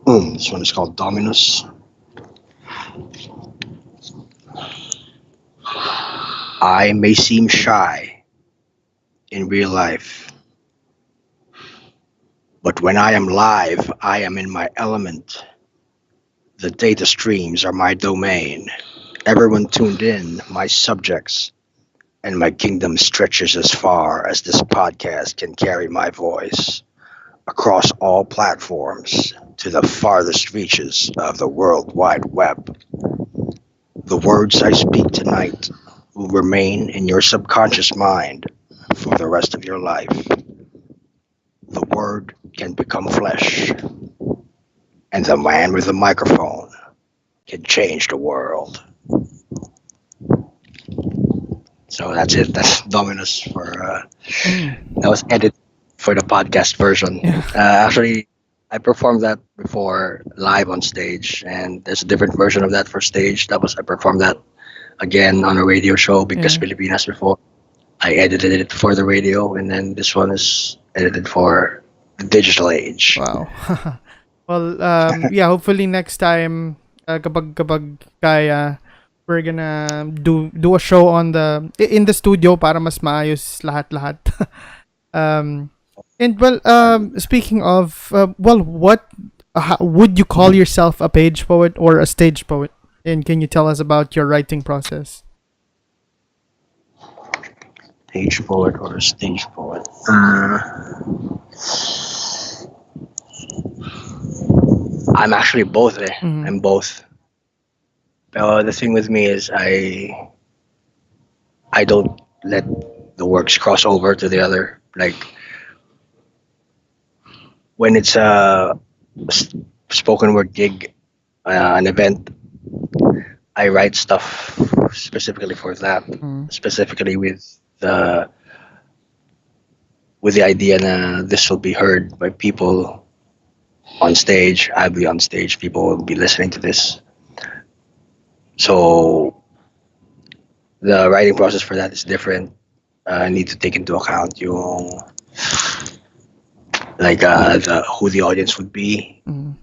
[SPEAKER 1] This one is called Dominus. I may seem shy in real life, but when I am live, I am in my element. The data streams are my domain. Everyone tuned in, my subjects, and my kingdom stretches as far as this podcast can carry my voice across all platforms to the farthest reaches of the World Wide Web. The words I speak tonight will remain in your subconscious mind for the rest of your life. The word can become flesh, and the man with the microphone can change the world. So that's it. That's Dominus for that was edited for the podcast version. Actually, I performed that before live on stage, and there's a different version of that for stage. I performed that again on a radio show because Pilipinas before. I edited it for the radio, and then this one is edited for the digital age.
[SPEAKER 2] Wow. Well, yeah, hopefully next time kapag kaya, we're gonna do a show in the studio para mas maayos lahat. And well, speaking of what would you call yourself, a page poet or a stage poet? And can you tell us about your writing process?
[SPEAKER 1] Page poet or a stage poet? I'm actually both. I'm both. The thing with me is I I don't let the works cross over to the other. Like when it's a s- spoken word gig, an event, I write stuff specifically for that,
[SPEAKER 2] Mm.
[SPEAKER 1] specifically the with the idea that this will be heard by people on stage. I'll be on stage. People will be listening to this. So the writing process for that is different. I need to take into account yung who the audience would be.
[SPEAKER 2] Mm.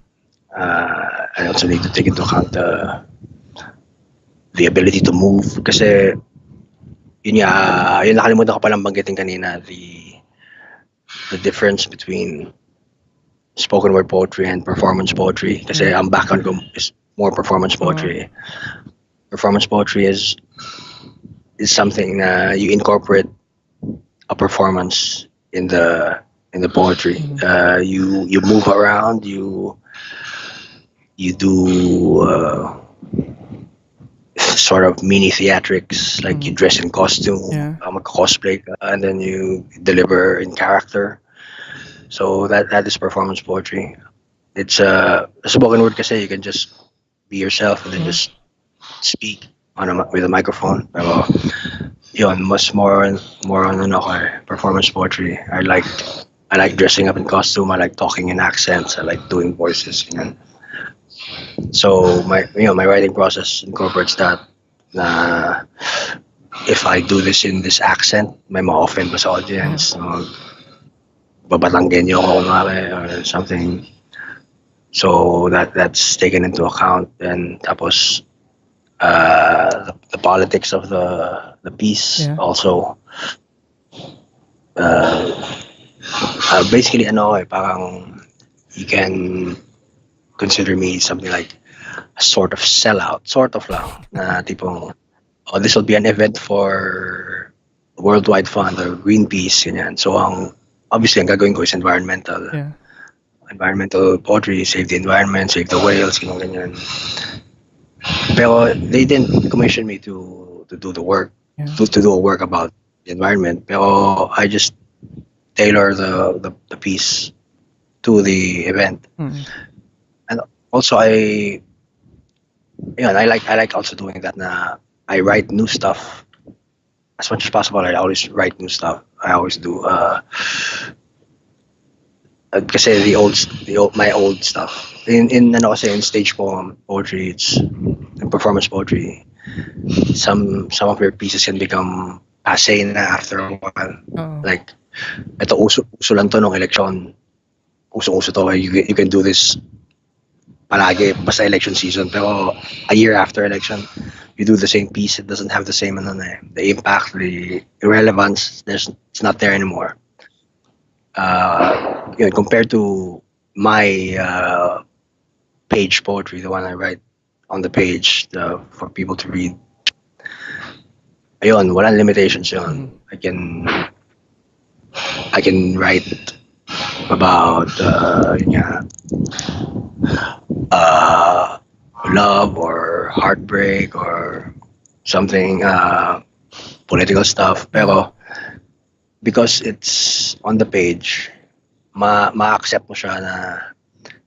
[SPEAKER 1] I also need to take into account the ability to move. Kasi yun nga, yun nakalimutan ko palang banggitin kanina, the difference between spoken word poetry and performance poetry. Kasi
[SPEAKER 2] Yeah.
[SPEAKER 1] ang background ko is more performance
[SPEAKER 2] Uh,
[SPEAKER 1] poetry. Performance poetry is something na you incorporate a performance in the poetry.
[SPEAKER 2] mm.
[SPEAKER 1] You move around, you do sort of mini theatrics, like you
[SPEAKER 2] Mm.
[SPEAKER 1] dress in costume,
[SPEAKER 2] Yeah.
[SPEAKER 1] cosplay, and then you deliver in character. So that is performance poetry. It's a spoken word kasi you can just be yourself and then
[SPEAKER 2] Yeah.
[SPEAKER 1] just speak with a microphone. Pero yun, mas more on ano ko performance poetry. I like dressing up in costume. I like talking in accents. I like doing voices. You know. So my writing process incorporates that. Na if I do this in this accent, may ma-offend ba sa
[SPEAKER 2] Yeah.
[SPEAKER 1] audience? Babatanggin niyo ako kunwari or something. So that's taken into account. And tapos the politics of the piece
[SPEAKER 2] Yeah.
[SPEAKER 1] also. Uh, Basically, ano parang you can consider me something like a sort of sellout, sort of lang, na tipong, oh, this will be an event for Worldwide Fund or Greenpeace, ganyan. So, obviously, ang gagawin ko is
[SPEAKER 2] Yeah.
[SPEAKER 1] environmental poetry, save the environment, save the whales, ganyan. Pero they didn't commission me to do the work,
[SPEAKER 2] Yeah.
[SPEAKER 1] to do a work about the environment. Pero I just tailor the piece to the event.
[SPEAKER 2] Mm.
[SPEAKER 1] And also I like also doing that na I write new stuff as much as possible. I always write new stuff. I always do kasi my old stuff in ano kasi in stage poem poetry, it's in performance poetry, some of your pieces can become passe na after a while.
[SPEAKER 2] Oh.
[SPEAKER 1] Like ito uso lang to nung election. Uso to, you can do this palagi basta election season, pero a year after election you do the same piece, it doesn't have the same ano na the impact, the relevance, it's not there anymore. Compared to my page poetry, the one I write on the page for people to read, ayun, walang limitations yun.
[SPEAKER 2] Mm.
[SPEAKER 1] I can write about yun nga, uh, love or heartbreak or something political stuff,
[SPEAKER 2] Yeah.
[SPEAKER 1] pero because it's on the page, ma-accept mo siya na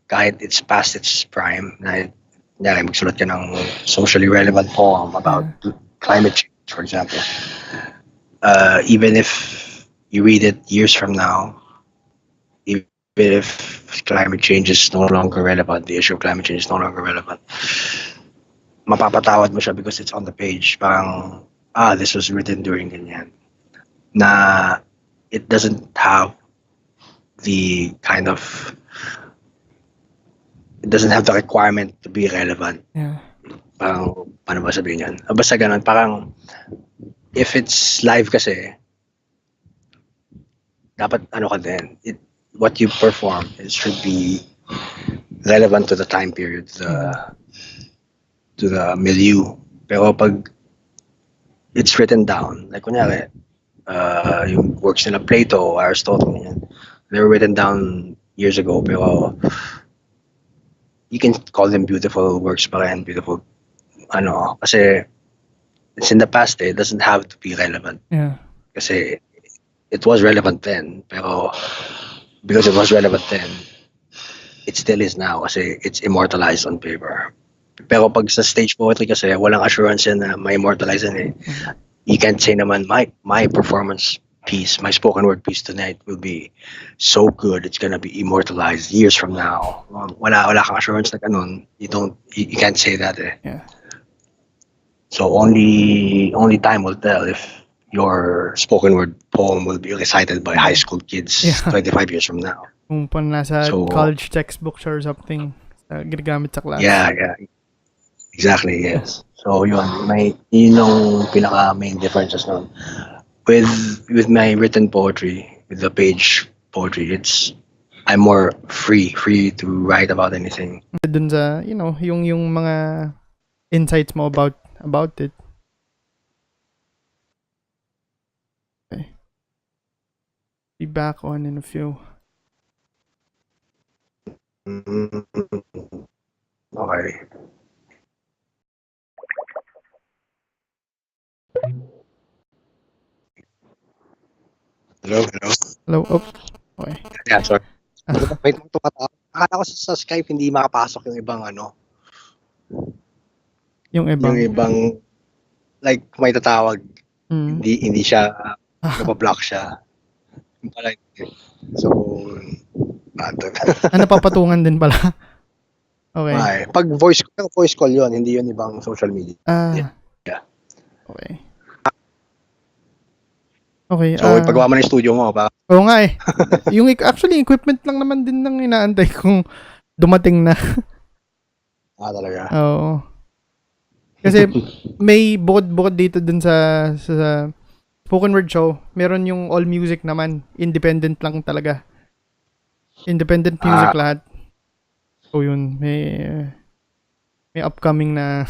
[SPEAKER 1] kahit it's past its prime, na kunyari magsulat ka ng socially relevant poem about
[SPEAKER 2] Yeah.
[SPEAKER 1] climate change, for example. Even if you read it years from now, even if climate change is no longer relevant, the issue of climate change is no longer relevant, mapapatawad mo siya because it's on the page. Parang, this was written during ganyan. Na it doesn't have the kind of, it doesn't have the requirement to be relevant.
[SPEAKER 2] Yeah.
[SPEAKER 1] Parang, paano ba sabihin yan? Basta ganun, parang, if it's live kasi, dapat ano ka din, what you perform, it should be relevant to the time period,
[SPEAKER 2] Mm.
[SPEAKER 1] to the milieu. Pero pag it's written down, like kunyari, yung works nila Plato, Aristotle, yan, they were written down years ago, pero you can call them beautiful works pa rin, beautiful, ano, kasi it's in the past eh. It doesn't have to be relevant.
[SPEAKER 2] Yeah.
[SPEAKER 1] Kasi it was relevant then. Pero because it was relevant then, it still is now kasi it's immortalized on paper. Pero pag sa stage poetry kasi, walang assurance yan na may immortalize yan eh. You can't say naman, my performance piece, my spoken word piece tonight will be so good, it's gonna be immortalized years from now. Wala kang assurance na ganun. You can't say that eh.
[SPEAKER 2] Yeah.
[SPEAKER 1] So only time will tell if your spoken word poem will be recited by high school kids
[SPEAKER 2] Yeah.
[SPEAKER 1] 25 years from now.
[SPEAKER 2] Kung pa nasa
[SPEAKER 1] So-
[SPEAKER 2] college textbooks or something, ginagamit sa class.
[SPEAKER 1] Yeah. Exactly, yes. So yun yung pinaka main differences nun. With my written poetry, with the page poetry, I'm more free to write about anything.
[SPEAKER 2] Dun sa, yung mga insights mo about it. Okay. Be back on in a few.
[SPEAKER 1] Okay. Hello.
[SPEAKER 2] Hello? Oh, okay.
[SPEAKER 1] Yeah, sorry. Wait, tumatawa. Akala ko sa Skype hindi makapasok yung ibang
[SPEAKER 2] Yung ibang.
[SPEAKER 1] yung ibang like may tatawag,
[SPEAKER 2] Mm.
[SPEAKER 1] hindi siya napa-block siya. Yung pala hindi. So
[SPEAKER 2] Napapatungan din pala. Okay.
[SPEAKER 1] ay, pag voice call yon, hindi yun ibang social media. Yeah.
[SPEAKER 2] Okay. Okay.
[SPEAKER 1] So ipagawa mo na yung studio mo para
[SPEAKER 2] Oo nga eh. Actually, equipment lang naman din nang inaantay kung dumating na.
[SPEAKER 1] talaga.
[SPEAKER 2] Oo. Kasi may bukod dito dun sa spoken word show, meron yung all music naman. Independent lang talaga. Independent music lahat. So yun, may upcoming na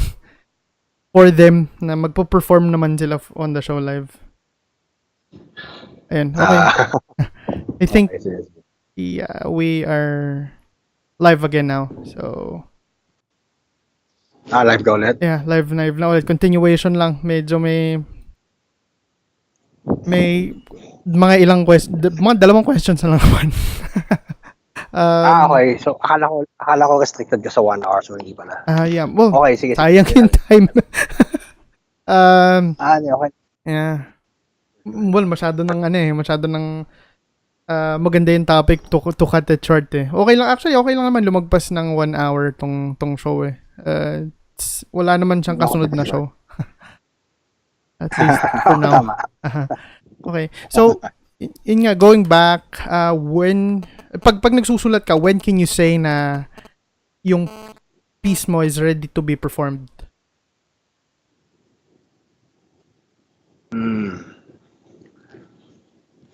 [SPEAKER 2] for them na magpo-perform naman sila on the show live. Ayan, okay. I think we are live again now. So
[SPEAKER 1] live go ulit.
[SPEAKER 2] yeah, live na ulit. Continuation lang. Medyo may mga ilang mga dalawang questions na lang naman.
[SPEAKER 1] Okay. So akala ko restricted ka sa 1 hour, so hindi pala.
[SPEAKER 2] Yeah. Well,
[SPEAKER 1] Okay, sige.
[SPEAKER 2] sayang yung time.
[SPEAKER 1] Okay.
[SPEAKER 2] Yeah. Well, masyado ng maganda yung topic to cut it short eh. Okay lang naman lumagpas ng 1 hour tong show eh. Wala naman siyang kasunod na show. At least for now.
[SPEAKER 1] Tama.
[SPEAKER 2] Okay. So, in nga, going back, when pag nagsusulat ka, when can you say na yung piece mo is ready to be performed?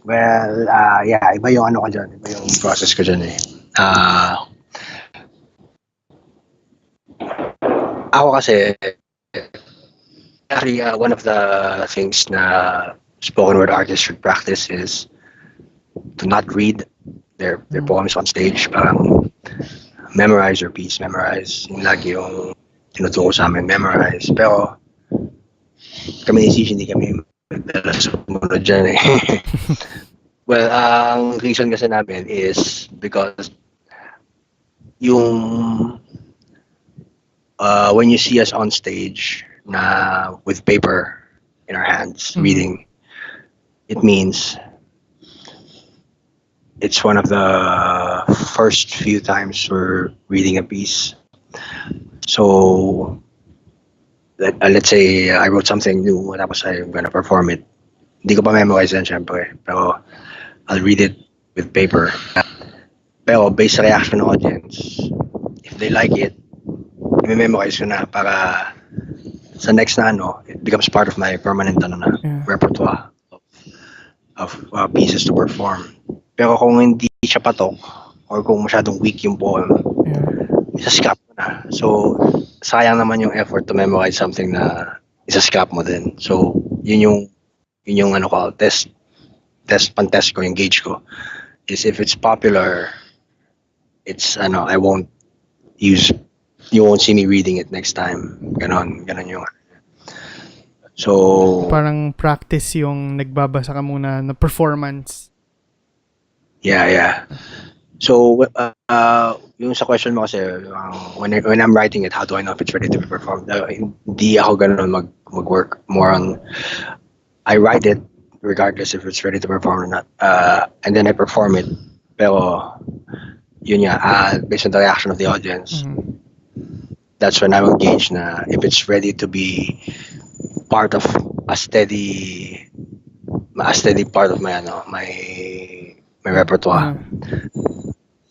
[SPEAKER 1] Well, yeah, iba yung ko dyan. Iba yung process ko dyan eh. Ako kasi, actually, one of the things na spoken word artists should practice is to not read their poems on stage. Parang memorize your piece, memorize. Yung lagi yung tinuturo sa amin, memorize. Pero kami hindi kami sumunod dyan eh. Well, ang reason kasi namin is because yung when you see us on stage na with paper in our hands reading, it means it's one of the first few times we're reading a piece. So let's say I wrote something new tapos I'm gonna perform it. Hindi ko pa memorize yan syempre, pero I'll read it with paper. Pero based sa reaction ng audience, if they like it, i-memorize ko na para sa next na it becomes part of my permanent repertoire of pieces to perform. Pero kung hindi siya patok or kung masyadong weak yung poem, isa-scrap mo na. So, sayang naman yung effort to memorize something na isa-scrap mo din. So, yun yung pantest ko, yung gauge ko, is if it's popular, it's I won't use, you won't see me reading it next time. Ganon yung. So,
[SPEAKER 2] Parang practice yung nagbabasa ka muna na performance.
[SPEAKER 1] yeah. So, yung sa question mo kasi, when I'm writing it, how do I know if it's ready to be performed? Hindi ako ganun mag-work. More on, I write it regardless if it's ready to perform or not. And then I perform it. Pero, yun nga, based on the reaction of the audience, that's when I will gauge na if it's ready to be part of a steady part of my my repertoire.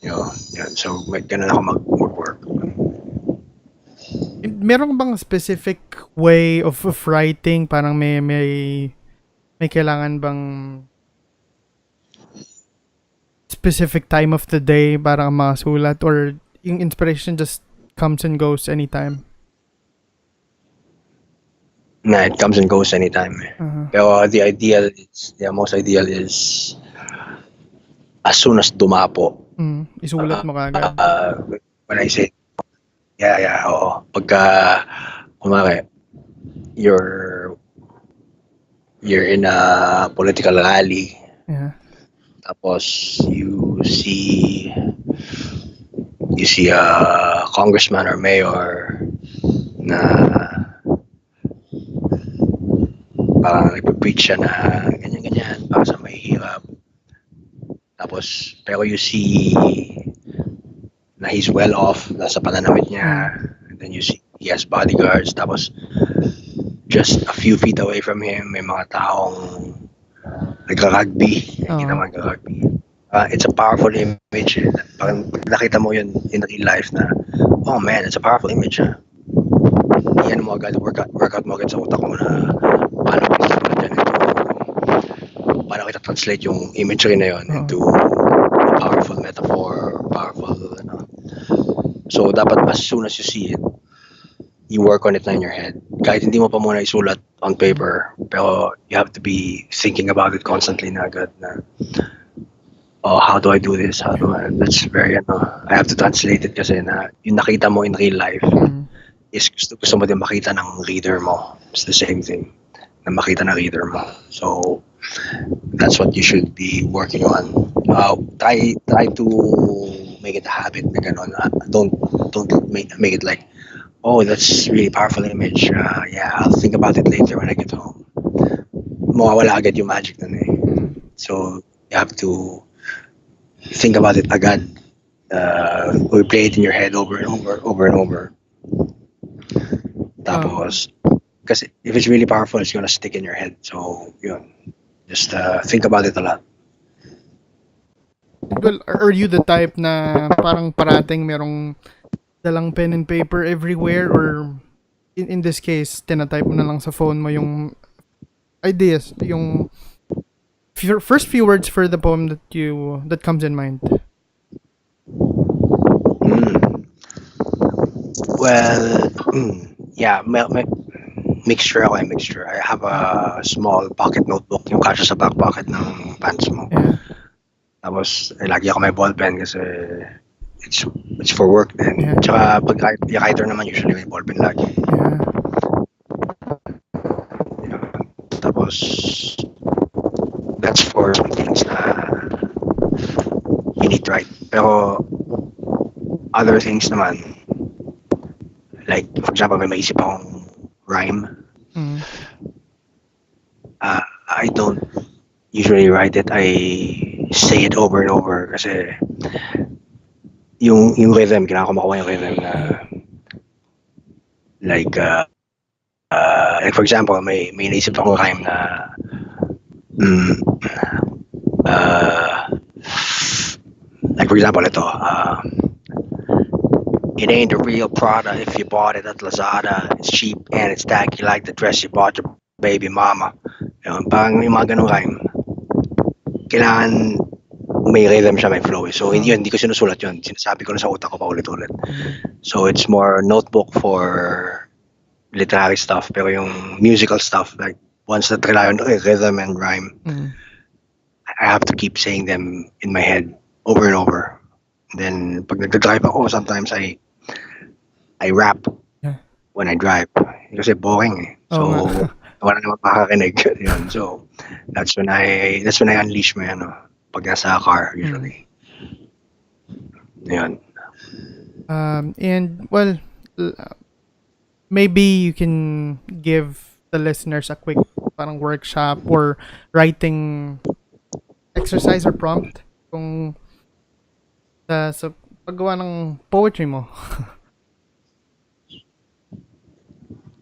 [SPEAKER 1] Yun. So may ganun ako mag-work.
[SPEAKER 2] Meron bang specific way of writing? Parang may kailangan bang specific time of the day para masulat, or yung inspiration just comes and goes anytime?
[SPEAKER 1] Na it comes and goes anytime. Pero the most ideal is as soon as dumapo.
[SPEAKER 2] Isulat mo kagad.
[SPEAKER 1] When I say, oo. Pagka, kumari, you're in a political rally, tapos you see a congressman or mayor na parang nagpe-preach siya na ganyan, para sa may hirap. Tapos, pero you see na he's well off, nasa pananamit niya, and then you see he has bodyguards, tapos just a few feet away from him, may mga taong nagra-rugby, hindi naman nagra-rugby. It's a powerful image. Parang nakita mo yun in real life na, oh man, it's a powerful image. Yan mo agad, workout mo agad sa utak mo na paano kita translate yung imagery na yun into a powerful metaphor, powerful, So, dapat as soon as you see it, you work on it na in your head. Kahit hindi mo pa muna isulat on paper, pero you have to be thinking about it constantly na agad na, oh, how do I do this? That's very, I have to translate it kasi na yung nakita mo in real life is gusto mo din makita ng reader mo. It's the same thing na makita ng reader mo. So, that's what you should be working on. Try to make it a habit na gano'n. Don't make it like, oh, that's really powerful image. I'll think about it later when I get home. Mawawala agad yung magic nun eh. So, you have to think about it agad. Replay it in your head over and over. Tapos, kasi if it's really powerful, it's gonna stick in your head. So, yun. Just think about it a lot.
[SPEAKER 2] Well, are you the type na parang parating merong dalang pen and paper everywhere, or in this case, tinatype mo na lang sa phone mo yung ideas, yung first few words for the poem that comes in mind?
[SPEAKER 1] Well, yeah, mixture ako. I have a small pocket notebook, yung kasya sa back pocket ng pants mo. Tapos, lagi ako may ballpen kasi it's for work din. Tsaka pag writer naman, usually may ballpen lagi. Tapos, that's for some things na you need to write. Pero, other things naman, like, for example, may maisip akong rhyme. I don't usually write it. I say it over and over kasi yung rhythm, kailangan ko makuha yung rhythm na like for example, may naisip akong rhyme na like for example, ito it ain't a real Prada if you bought it at Lazada. It's cheap and it's tacky like the dress you bought your baby mama. Parang yung mga ganung rhyme. Kailangan may rhythm siya, may flow. So, hindi ko sinusulat yun. Sinasabi ko na sa utak ko pa ulit-ulit. So, it's more notebook for literary stuff. Pero yung musical stuff, like ones that rely on rhythm and rhyme, I have to keep saying them in my head over and over. And then, pag nagdadrive ako, sometimes I rap when I drive. Kasi boring eh. So, wala namang makakinig. Yun. So, that's when I unleash my pag nasa car usually. Yun.
[SPEAKER 2] And well, maybe you can give the listeners a quick parang workshop or writing exercise or prompt kung sa paggawa ng poetry mo.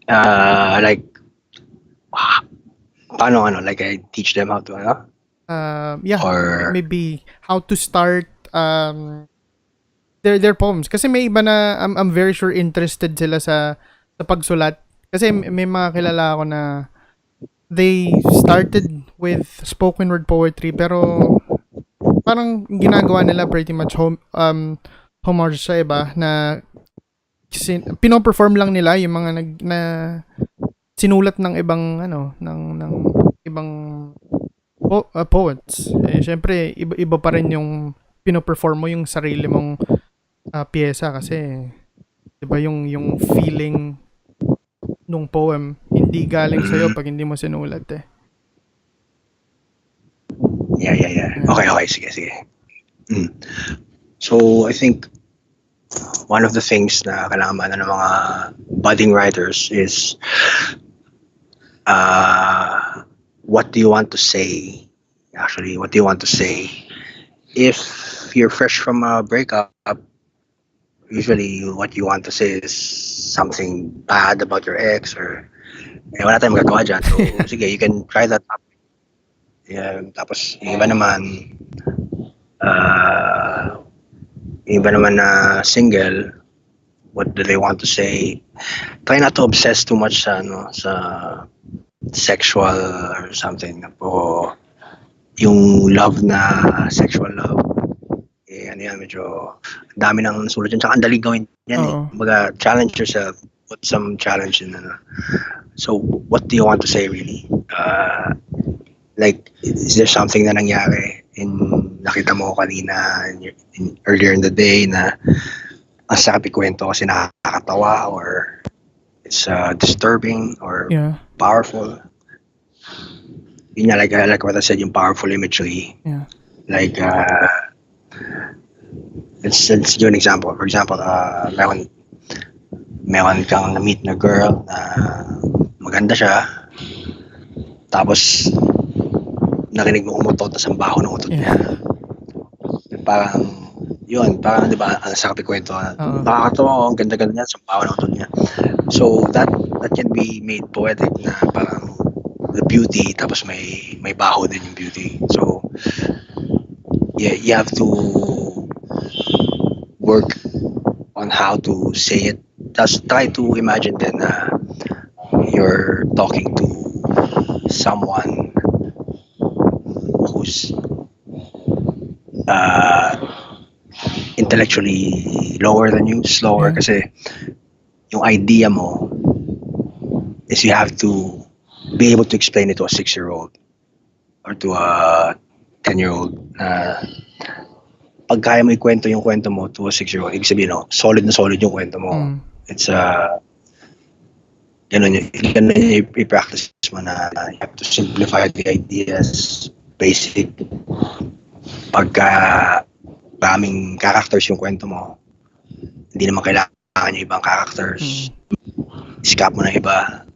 [SPEAKER 1] Like, paano like I teach them how to
[SPEAKER 2] Yeah,
[SPEAKER 1] or
[SPEAKER 2] maybe how to start their poems kasi may iba na I'm very sure interested sila sa pagsulat kasi may mga kilala ako na they started with spoken word poetry pero parang ginagawa nila pretty much homage sa iba na pino-perform lang nila yung mga na sinulat ng ibang ng ibang poets. Syempre iba pa rin yung pino-perform mo yung sarili mong piyesa kasi 'di ba yung feeling nung poem hindi galing sa iyo pag hindi mo sinulat eh.
[SPEAKER 1] Yeah. Okay, sige. So I think one of the things na kailangan ng mga budding writers is what do you want to say? Actually, what do you want to say? If you're fresh from a breakup, usually what you want to say is something bad about your ex or wala tayong magagawa dyan. So, sige, you can try that up. Yeah, tapos, yung iba naman na single, what do they want to say? Try not to obsess too much sa sexual or something. O yung love na sexual love. Medyo dami nang sulat yun. Tsaka ang daling gawin yan eh. Baga, challenge yourself. Put some challenge in. So, what do you want to say really? Like, is there something na nangyari nakita mo kanina earlier in the day na ang sakit ikwento kasi nakakatawa or it's disturbing or powerful? Yun nga, like what I said, yung powerful imagery.
[SPEAKER 2] Yeah.
[SPEAKER 1] Like, let's give an example. For example, meron kang na-meet na girl na maganda siya, tapos narinig mo umutot na ang baho ng utot niya. Parang, di ba, ang sakit kwento. Nakakatawa, ang ganda-ganda niya, sa baho ng utot niya. So, that can be made poetic na parang the beauty, tapos may baho din yung beauty. So, yeah, you have to work on how to say it. Just try to imagine then you're talking to someone who's intellectually lower than you, slower, kasi yung idea mo is you have to be able to explain it to a 6-year-old or to a 10-year-old. Pag kaya mo ikwento yung kwento mo to a 6-year-old, ibig sabihin, solid na solid yung kwento mo. It's ganun yung i-practice mo na you have to simplify the ideas, basic. Pagka maraming characters yung kwento mo, hindi naman kailangan yung ibang characters. Scap mo na iba,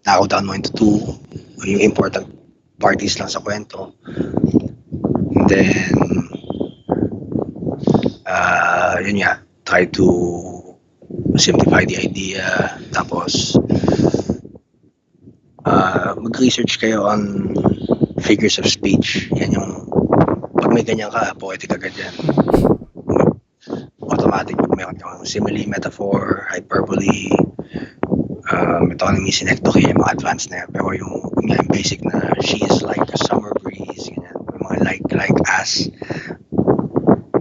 [SPEAKER 1] narrow down mo into 2, yung important parties lang sa kwento. And then, yun nga, try to simplify the idea, tapos mag-research kayo on figures of speech. Yan yung, pag may ganyan ka, poetic agad yan. Automatic, pag mayroon kang simile, metaphor, hyperbole, metonymy, synecdoche, yung mga advanced na yan. Pero yung basic na, she is like a summer breeze, ganyan. Yung mga like as,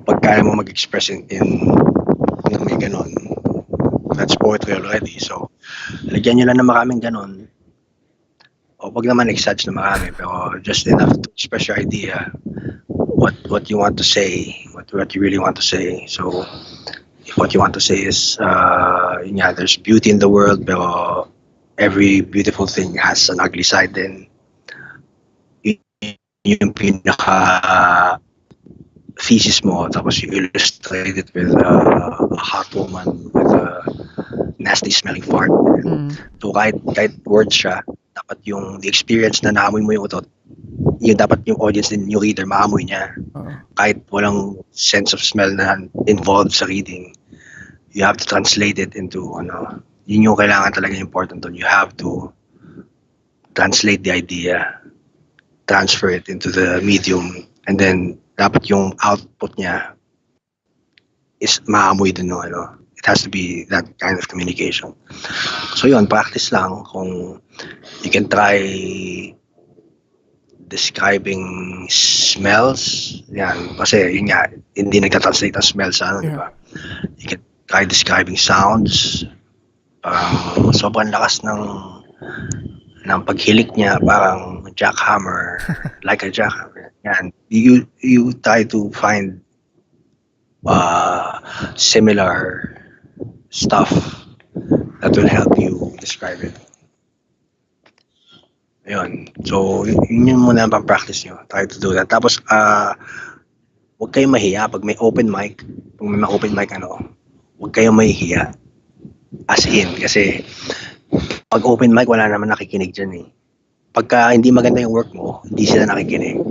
[SPEAKER 1] pagkaya mo mag-express in may ganon, that's poetry already. So, lagyan nyo lang na maraming ganon. O wag naman exage na marami, pero just enough to express your idea, what you want to say, what you really want to say. So, if what you want to say is, there's beauty in the world, pero every beautiful thing has an ugly side din. Yun yung pinaka thesis mo, tapos you illustrate it with a hot woman with a nasty smelling fart.
[SPEAKER 2] Mm.
[SPEAKER 1] So kahit words siya, dapat yung the experience na naamoy mo yung utot, yung dapat yung audience din, yung reader, maamoy niya.
[SPEAKER 2] Oo.
[SPEAKER 1] Kahit walang sense of smell na involved sa reading, you have to translate it into yun yung kailangan talaga important doon. You have to translate the idea, transfer it into the medium, and then dapat yung output niya is maamoy din no it has to be that kind of communication. So yun, practice lang kung you can try describing smells. Yan, kasi yun nga, hindi nagta-translate ang smell sa di
[SPEAKER 2] Yeah.
[SPEAKER 1] ba? You can try describing sounds. Sobrang lakas ng paghilik niya, parang jackhammer, like a jackhammer. Yan, you try to find similar stuff that will help you describe it. Ayun. So, yun yung muna ang practice nyo. Try to do that. Tapos, huwag kayong mahiya pag may open mic. Pag may open mic, huwag kayong mahihiya. As in, kasi pag open mic, wala naman nakikinig dyan eh. Pagka hindi maganda yung work mo, hindi sila nakikinig.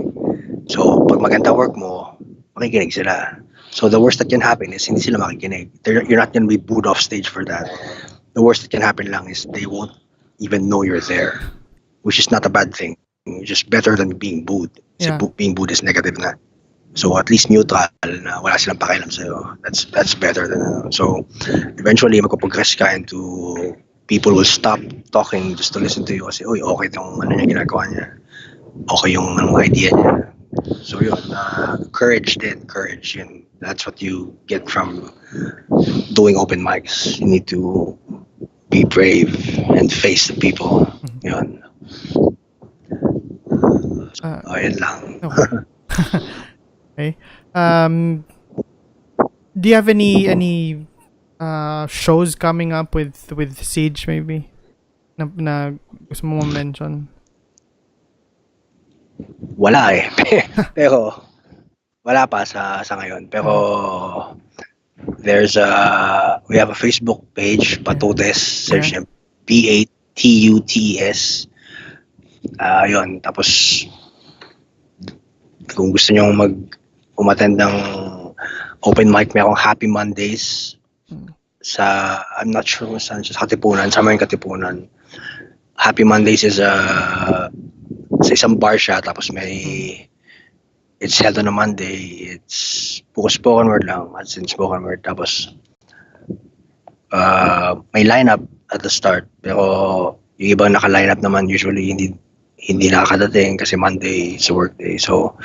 [SPEAKER 1] So, pag maganda work mo, makikinig sila. So, the worst that can happen is hindi sila makikinig. You're not gonna be booed off stage for that. The worst that can happen lang is they won't even know you're there, which is not a bad thing. It's just better than being booed.
[SPEAKER 2] Yeah.
[SPEAKER 1] Being booed is negative na. So, at least neutral na wala silang pakialam sa'yo. That's better than so, eventually, magpo-progress ka into people will stop talking just to listen to you kasi, uy, okay itong niya ginagawa niya. Okay yung idea niya. So yun, courage din, courage. Yun. That's what you get from doing open mics. You need to be brave and face the people. Yun. Yun lang.
[SPEAKER 2] Okay. Okay. Do you have any shows coming up with Siege maybe? Na gusto mo mention?
[SPEAKER 1] Wala eh. Pero wala pa sa ngayon. Pero we have a Facebook page, Batutes, search niya Batutes. Yun, tapos kung gusto niyo umattend ng open mic, may akong Happy Mondays sa, I'm not sure kung saan, sa Katipunan, sa may Katipunan. Happy Mondays is sa isang bar siya, tapos it's held on a Monday. It's spoken word lang, as in spoken word. Tapos may lineup at the start, pero yung ibang naka-lineup naman usually hindi nakakadating kasi Monday is a work day. So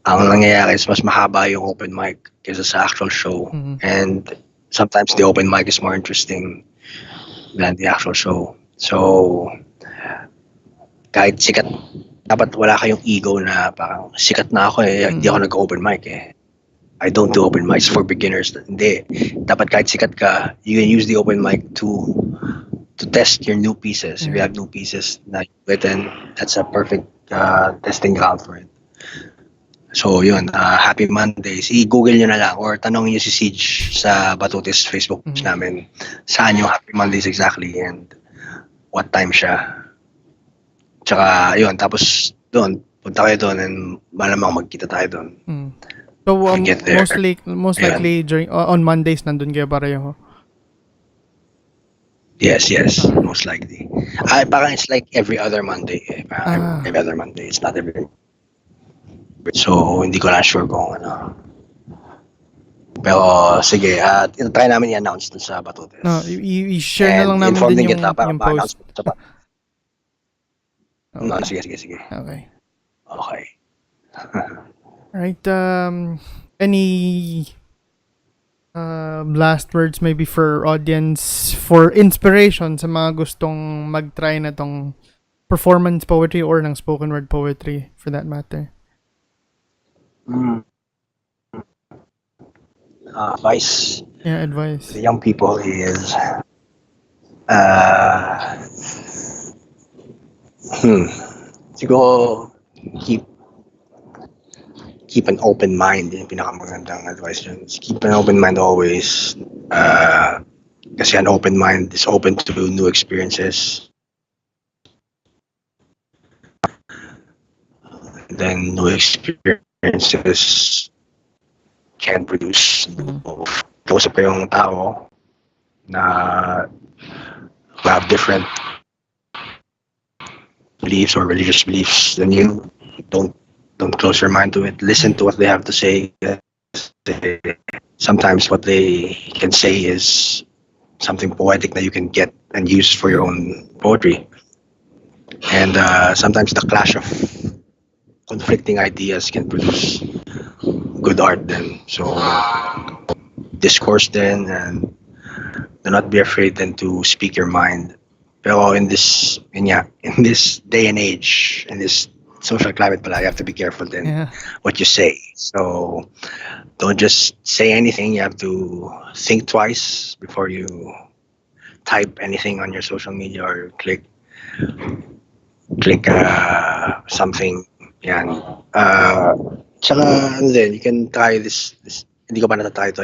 [SPEAKER 1] ang nangyayari is mas mahaba yung open mic kaysa sa actual show. And sometimes the open mic is more interesting than the actual show. So kahit sikat, dapat wala kayong ego na parang sikat na ako hindi ako nag-open mic eh. I don't do open mics for beginners. Hindi. Dapat kahit sikat ka, you can use the open mic to test your new pieces. If you have new pieces na written, that's a perfect testing ground for it. So yun, Happy Mondays. I-google nyo na lang or tanongin nyo si Siege sa Batutes Facebook page namin. Saan yung Happy Mondays exactly and what time siya. Tsaka yun, tapos doon, punta kayo doon and malamang magkita tayo doon.
[SPEAKER 2] So most likely during on Mondays nandun kayo pareho.
[SPEAKER 1] Yes, most likely. Parang it's like every other Monday. Every other Monday. It's not every. So hindi ko na sure kung ano. Pero sige, try namin i-announce dun sa Batutes.
[SPEAKER 2] No, i-share na lang namin din yung post.
[SPEAKER 1] No, sige.
[SPEAKER 2] Okay. Alright, any last words maybe for audience for inspiration sa mga gustong mag-try na tong performance poetry or ng spoken word poetry for that matter?
[SPEAKER 1] Advice.
[SPEAKER 2] Yeah, advice.
[SPEAKER 1] The young people is Uh, Siguro, keep keep an open mind. Yung pinakamagandang advice dyan. Keep an open mind always. Uh, Kasi an open mind is open to new experiences. Then new experiences can produce.
[SPEAKER 2] Mhm.
[SPEAKER 1] Kausap ko yung tao na have different beliefs or religious beliefs than you. Don't don't close your mind to it. Listen to what they have to say. Sometimes what they can say is something poetic that you can get and use for your own poetry. And sometimes the clash of conflicting ideas can produce good art then. So discourse then, and do not be afraid then to speak your mind. Pero in this day and age, in this social climate pala, you have to be careful then
[SPEAKER 2] Yeah.
[SPEAKER 1] what you say. So don't just say anything. You have to think twice before you type anything on your social media or click something. Yan. Tsaka, ano din, you can try this hindi ko pa natatry to.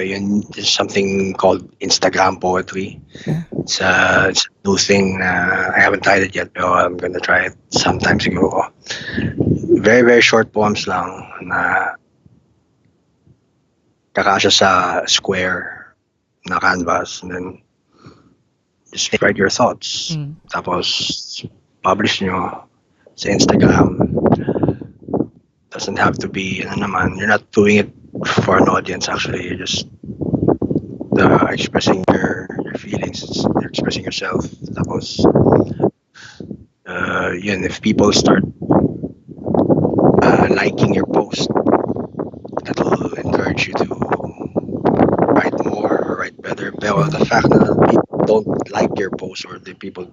[SPEAKER 1] There's something called Instagram poetry.
[SPEAKER 2] Yeah.
[SPEAKER 1] It's a new thing. I haven't tried it yet, pero I'm gonna try it sometime siguro. Very, very short poems lang na kakasya sa square na canvas. And then, just write your thoughts.
[SPEAKER 2] Mm.
[SPEAKER 1] Tapos, publish nyo sa Instagram. Doesn't have to be, ano naman, you're not doing it for an audience actually. You're just expressing your feelings. You're expressing yourself. Tapos, yun, if people start liking your post, that will encourage you to write more or write better. Pero
[SPEAKER 2] Yeah.
[SPEAKER 1] the fact that people don't like your post or the people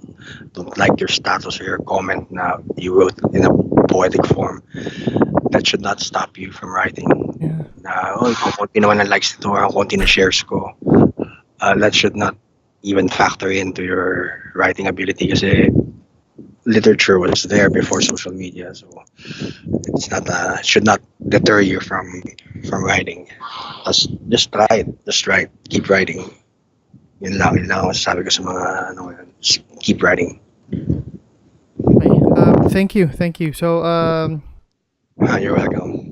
[SPEAKER 1] don't like your status or your comment na you wrote in a poetic form, that should not stop you from writing.
[SPEAKER 2] Yeah.
[SPEAKER 1] Na, oh, kung konti naman ang likes nito or ang konti na shares ko, that should not even factor into your writing ability kasi literature was there before social media, so it's not should not deter you from writing. Just try it, just write, keep writing. Yun lang ang masasabi ko sa mga just keep writing.
[SPEAKER 2] Okay. Thank you. So,
[SPEAKER 1] You're welcome.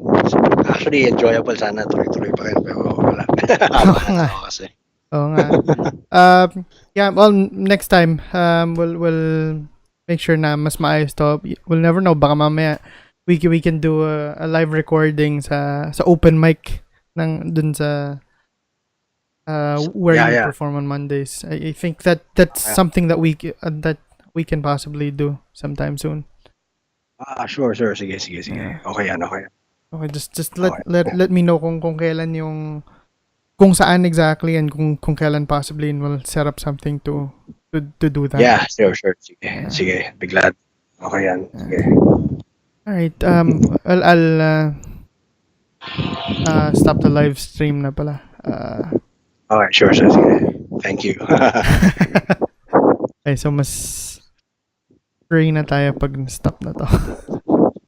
[SPEAKER 1] Actually, enjoyable sana tuloy-tuloy pa rin pero wala.
[SPEAKER 2] Oo nga.
[SPEAKER 1] Ako kasi.
[SPEAKER 2] Oo nga. Yeah, well, next time, we'll make sure na mas maayos to. We'll never know. Baka mamaya, we can do a live recording sa open mic dun sa where you
[SPEAKER 1] Yeah.
[SPEAKER 2] perform on Mondays. I think that's something that we can possibly do sometime soon.
[SPEAKER 1] Sure. Sige.
[SPEAKER 2] Yeah.
[SPEAKER 1] Okay yan.
[SPEAKER 2] Okay, just
[SPEAKER 1] Okay.
[SPEAKER 2] let me know kung kailan yung kung saan exactly and kung kailan possibly, and we'll set up something to do that.
[SPEAKER 1] Yeah, sure. Sige.
[SPEAKER 2] Yeah.
[SPEAKER 1] Sige, bigla. Okay yan. Sige.
[SPEAKER 2] All right. I'll stop the live stream na pala.
[SPEAKER 1] Okay, sure. Sige. Thank you.
[SPEAKER 2] Okay, so mas free na tayo pag stop na to.